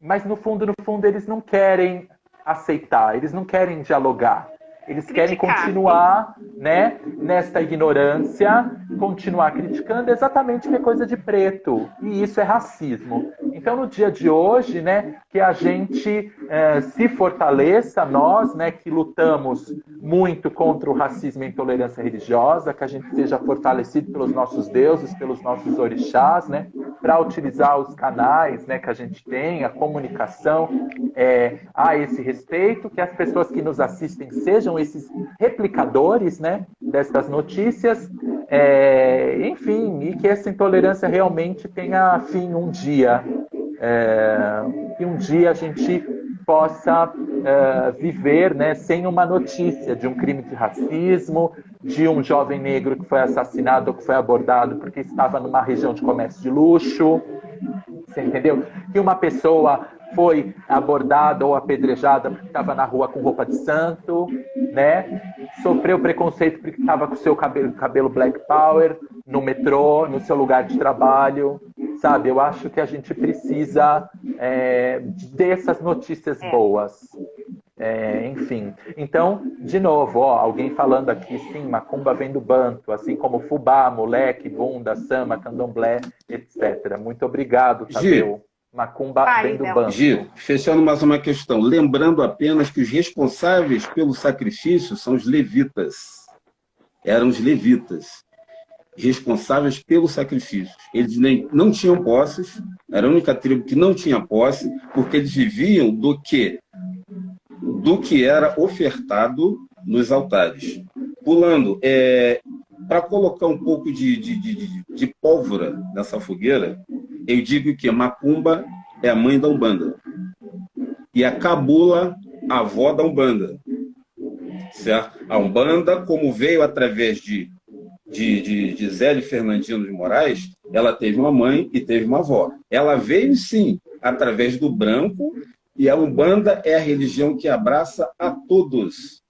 Mas no fundo, eles não querem aceitar, eles não querem dialogar. Eles querem continuar, né, nesta ignorância, continuar criticando exatamente que é coisa de preto. E isso é racismo. Então, no dia de hoje, né, que a gente se fortaleça, nós, né, que lutamos muito contra o racismo e a intolerância religiosa, que a gente seja fortalecido pelos nossos deuses, pelos nossos orixás, né, para utilizar os canais, né, que a gente tem, a comunicação a esse respeito, que as pessoas que nos assistem sejam esses replicadores, né, dessas notícias, enfim, e que essa intolerância realmente tenha fim um dia. Que um dia a gente possa viver, né, sem uma notícia de um crime de racismo, de um jovem negro que foi assassinado ou que foi abordado porque estava numa região de comércio de luxo. Você entendeu? Que uma pessoa foi abordada ou apedrejada porque estava na rua com roupa de santo, né? Sofreu preconceito porque estava com o seu cabelo Black Power no metrô, no seu lugar de trabalho, sabe? Eu acho que a gente precisa dessas notícias boas. Enfim, então, de novo, alguém falando aqui, sim, macumba vem do banto, assim como fubá, moleque, bunda, samba, candomblé, etc. Muito obrigado, Tadeu. Macumba vem do banto. Gi, fechando mais uma questão, lembrando apenas que os responsáveis pelo sacrifício são os levitas. Eram os levitas. responsáveis pelos sacrifícios. Eles não tinham posses, era a única tribo que não tinha posse, porque eles viviam do que era ofertado nos altares. Pulando, para colocar um pouco de pólvora nessa fogueira, eu digo que Macumba é a mãe da Umbanda e a Cabula, a avó da Umbanda. Certo? A Umbanda, como veio através de Zélio Fernandino de Moraes, ela teve uma mãe e teve uma avó. Ela veio, sim, através do branco, e a Umbanda é a religião que abraça a todos.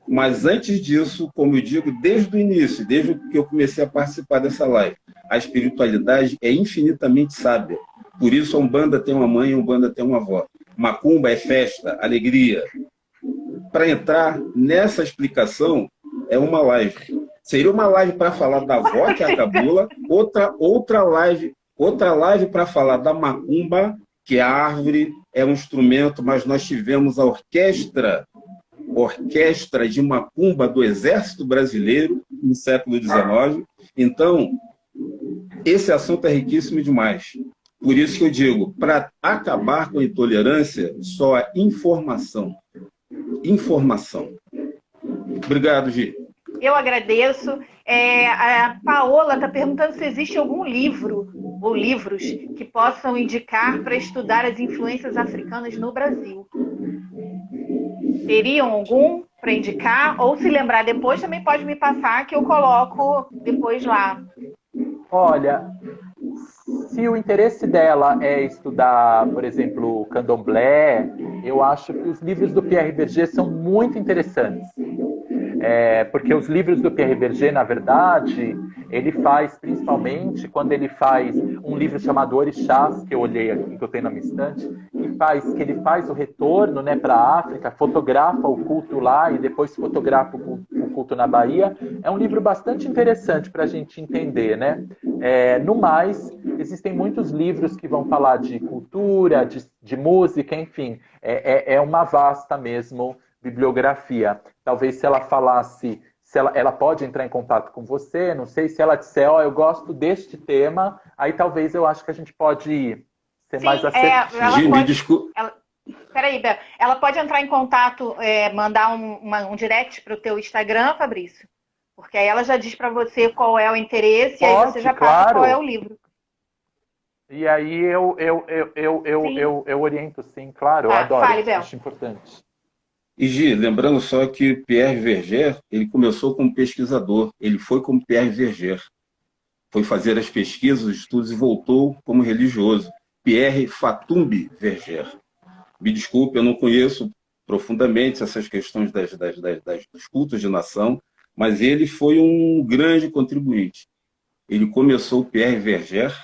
Mas antes disso, como eu digo, desde o início, desde que eu comecei a participar dessa live, a espiritualidade é infinitamente sábia. Por isso a Umbanda tem uma mãe e a Umbanda tem uma avó. Macumba é festa, alegria. Para entrar nessa explicação, é uma live. Seria uma live para falar da avó, que é a Cabula, outra live para falar da Macumba, que é a árvore, é um instrumento, mas nós tivemos a orquestra de Macumba do Exército Brasileiro no século XIX. Então, esse assunto é riquíssimo demais. Por isso que eu digo, para acabar com a intolerância, só a informação. Obrigado, Gi. Eu agradeço. A Paola está perguntando se existe algum livro ou livros que possam indicar para estudar as influências africanas no Brasil. Teriam algum para indicar? Ou se lembrar depois, também pode me passar, que eu coloco depois lá. Olha, se o interesse dela é estudar, por exemplo, candomblé, eu acho que os livros do Pierre Berger são muito interessantes. Porque os livros do Pierre Berger, na verdade, ele faz, principalmente, quando ele faz um livro chamado Orixás, que eu olhei aqui, que eu tenho na minha estante, que ele faz o retorno, né, para a África, fotografa o culto lá e depois fotografa o culto na Bahia. É um livro bastante interessante para a gente entender, né? No mais, existem muitos livros que vão falar de cultura, de música, enfim. É uma vasta mesmo bibliografia. Talvez se ela falasse, ela pode entrar em contato com você, não sei, se ela disser, eu gosto deste tema, aí talvez eu acho que a gente pode ser mais assertivo. Peraí, Bel, ela pode entrar em contato, mandar um direct para o teu Instagram, Fabrício? Porque aí ela já diz para você qual é o interesse, e aí você já passa qual é o livro. E aí eu oriento, sim, claro, eu adoro, fale, Bel. acho importante. E, Gi, lembrando só que Pierre Verger, ele começou como pesquisador, ele foi como Pierre Verger, foi fazer as pesquisas, os estudos e voltou como religioso. Pierre Fatumbi Verger. Me desculpe, eu não conheço profundamente essas questões dos cultos de nação, mas ele foi um grande contribuinte. Ele começou Pierre Verger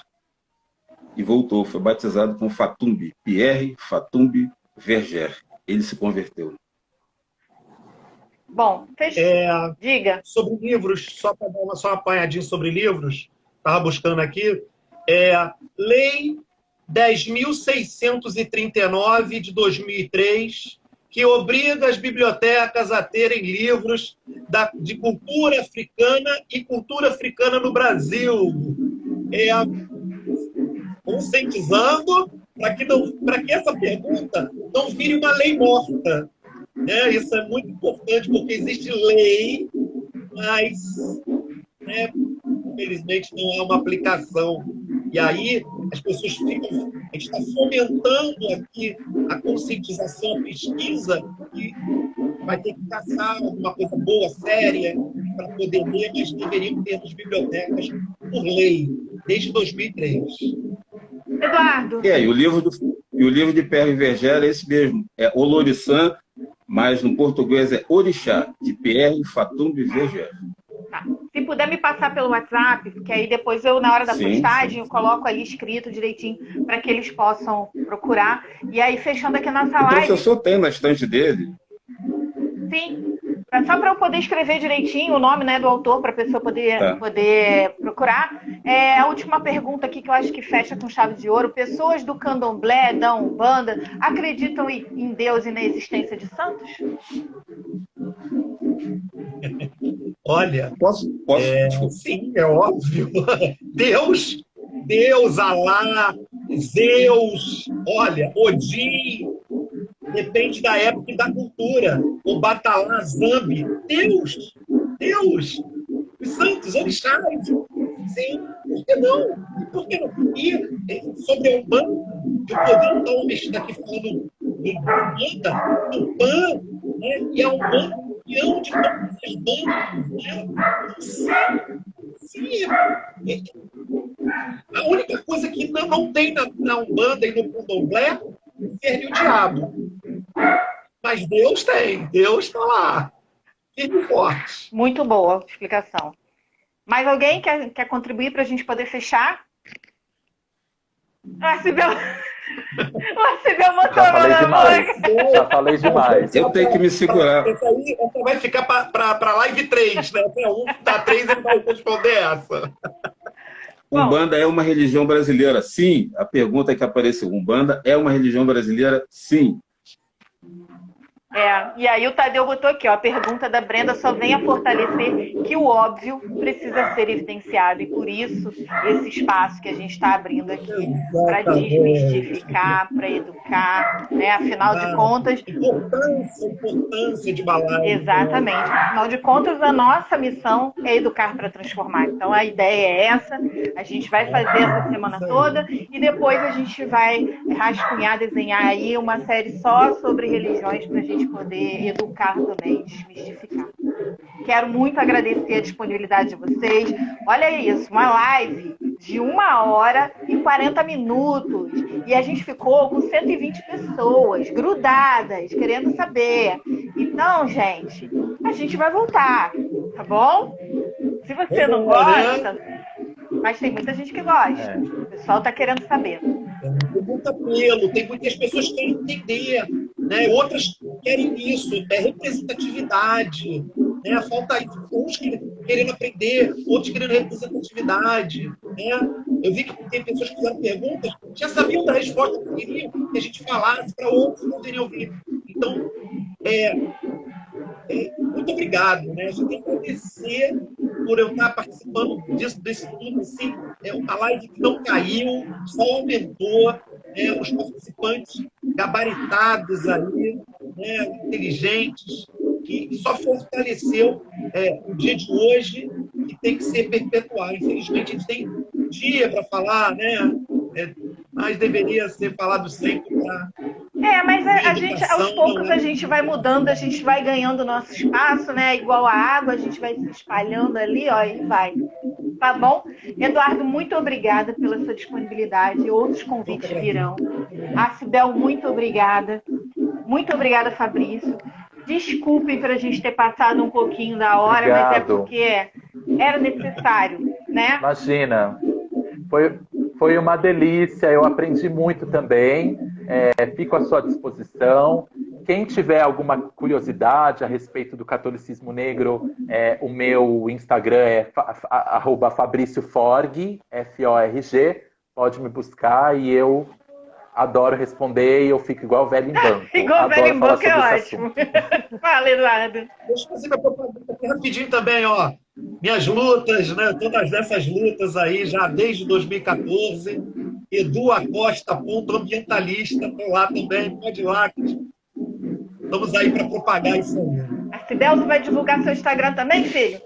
e voltou, foi batizado com Fatumbi, Pierre Fatumbi Verger. Ele se converteu. Bom, diga. Sobre livros, só para dar uma apanhadinha sobre livros, estava buscando aqui, Lei 10.639 de 2003, que obriga as bibliotecas a terem livros de cultura africana e cultura africana no Brasil. Conscientizando para que essa pergunta não vire uma lei morta. Isso é muito importante, porque existe lei, mas, infelizmente, não há uma aplicação. E aí as pessoas ficam... A gente está fomentando aqui a conscientização, a pesquisa, e vai ter que caçar alguma coisa boa, séria, para poder ler, mas deveriam ter nas bibliotecas por lei, desde 2003. Eduardo. E o livro de Pierre Verger é esse mesmo, é Oloriçã, mas no português é Orixá, de Pierre Fatumbi Verger. Tá. Se puder me passar pelo WhatsApp, porque aí depois eu, na hora da postagem, eu coloco ali escrito direitinho para que eles possam procurar. E aí, fechando aqui a nossa live... O professor tem na estante dele? Sim. Só para eu poder escrever direitinho o nome, né, do autor, para a pessoa poder procurar. A última pergunta aqui, que eu acho que fecha com chave de ouro. Pessoas do candomblé, da Umbanda, acreditam em Deus e na existência de santos? Olha, Posso? Desculpa. sim, é óbvio. Deus, Alá, Zeus, olha, Odin, depende da época e da cultura. O Batalá, Zambi, Deus, os santos, orixás. Sim, por que não? Por que não? E sobre a Umbanda, eu poderia estar homem aqui falando do Umbanda, do Pan, né? E a Umbanda, campeão de todas as bandas, né? Sim, a única coisa que não tem na Umbanda e no Candomblé é o diabo. Mas Deus tem, Deus está lá. Firme e forte. Muito boa explicação. Mais alguém quer contribuir para a gente poder fechar? O Cibel botou a mão na boca. Já falei demais. Eu tenho que me segurar. Essa vai ficar para live 3, né? Até um da 3 ele vai responder essa. Umbanda é uma religião brasileira? Sim. A pergunta que apareceu. Umbanda é uma religião brasileira? Sim. E aí o Tadeu botou aqui, ó, a pergunta da Brenda só vem a fortalecer que o óbvio precisa ser evidenciado, e por isso esse espaço que a gente está abrindo aqui para desmistificar, para educar, né? Afinal de contas... Importância de balada. Exatamente. Afinal de contas, a nossa missão é educar para transformar. Então a ideia é essa, a gente vai fazer essa semana toda e depois a gente vai rascunhar, desenhar aí uma série só sobre religiões para a gente poder educar também, desmistificar. Quero muito agradecer a disponibilidade de vocês. Olha isso, uma live de 1h40 e a gente ficou com 120 pessoas grudadas, querendo saber. Então, gente, a gente vai voltar, tá bom? Se você não gosta, mas tem muita gente que gosta. O pessoal tá querendo saber. Tem muito apelo, tem muitas pessoas que querem entender, né? Outras querem isso, representatividade, né? Falta uns querendo aprender, outros querendo representatividade, né? Eu vi que tem pessoas que fizeram perguntas, já sabiam da resposta que queriam que a gente falasse, para outros não teriam ouvido. Então, muito obrigado, né? Eu só tenho que agradecer por eu estar participando desse tudo, assim, a live que não caiu, só aumentou, né? Os participantes gabaritados aí, né? Inteligentes, que só fortaleceu o dia de hoje e tem que ser perpetuado. Infelizmente, a gente tem dia para falar, né? Mas deveria ser falado sempre para... mas a gente, aos poucos, a gente vai mudando, a gente vai ganhando nosso espaço, né? Igual a água, a gente vai se espalhando ali, ó, e vai. Tá bom? Eduardo, muito obrigada pela sua disponibilidade. Outros convites virão. A Cibel, muito obrigada. Muito obrigada, Fabrício. Desculpem para a gente ter passado um pouquinho da hora, Obrigado. Mas é porque era necessário, né? Imagina. Foi uma delícia, eu aprendi muito também. Fico à sua disposição. Quem tiver alguma curiosidade a respeito do catolicismo negro, o meu Instagram é @FabrícioForg, F-O-R-G. Pode me buscar e eu adoro responder e eu fico igual velho em banco. Igual velho em banco é ótimo. Fala, Eduardo. Deixa eu fazer minha propaganda aqui rapidinho também, ó. Minhas lutas, né? Todas essas lutas aí, já desde 2014. eduacosta.ambientalista, estou lá também, pode ir lá. Estamos aí para propagar isso aí. A Cibel, você vai divulgar seu Instagram também, filho?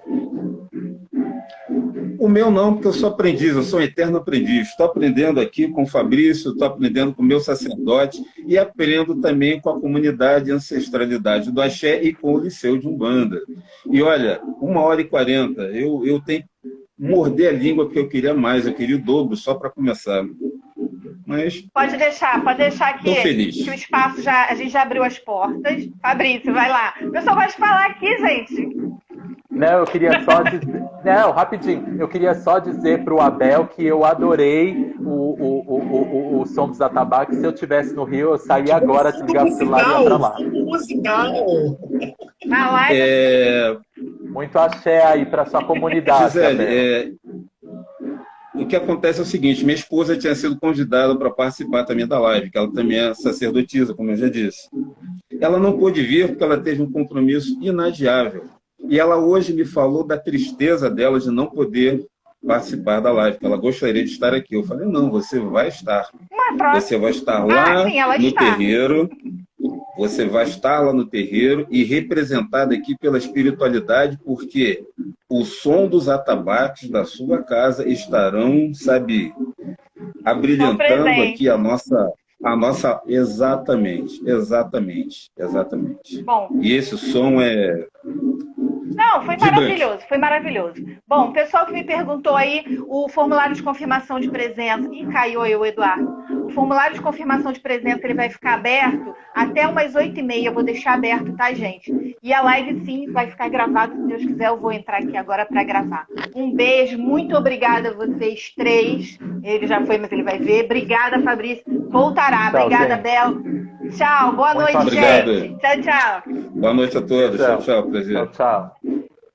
O meu não, porque eu sou aprendiz, eu sou um eterno aprendiz. Estou aprendendo aqui com o Fabrício, estou aprendendo com o meu sacerdote e aprendo também com a comunidade Ancestralidade do Axé e com o Liceu de Umbanda. E olha, 1h40, eu tenho que morder a língua porque eu queria mais, eu queria o dobro só para começar. Mas pode deixar aqui feliz. Que o espaço a gente já abriu as portas. Fabrício, vai lá. O pessoal vai falar aqui, gente. Não, eu queria só dizer... Não, rapidinho. Eu queria só dizer para o Abel que eu adorei o som dos atabaques. Se eu estivesse no Rio, eu saía agora, desligava o celular e ia para lá. Musical! Na live. Muito axé aí para sua comunidade. Gisele, o que acontece é o seguinte, minha esposa tinha sido convidada para participar também da live, que ela também é sacerdotisa, como eu já disse. Ela não pôde vir porque ela teve um compromisso inadiável. E ela hoje me falou da tristeza dela de não poder participar da live, que ela gostaria de estar aqui. Eu falei, não, você vai estar. Você vai estar lá sim, ela no está. terreiro, você vai estar lá no terreiro e representada aqui pela espiritualidade, porque o som dos atabaques da sua casa estarão, sabe, abrilhantando aqui a nossa... Exatamente. Bom. E esse som é... Não, foi maravilhoso, foi maravilhoso. Bom, pessoal que me perguntou aí, o formulário de confirmação de presença... Ih, caiu aí o Eduardo. O formulário de confirmação de presença, ele vai ficar aberto até umas 8h30, eu vou deixar aberto, tá, gente? E a live, sim, vai ficar gravada, se Deus quiser, eu vou entrar aqui agora para gravar. Um beijo, muito obrigada a vocês três. Ele já foi, mas ele vai ver. Obrigada, Fabrício. Voltará. Tchau, Obrigada, gente. Bel. Tchau, boa noite, obrigado. gente. Tchau, tchau. Boa noite a todos. Tchau, prazer. Tchau.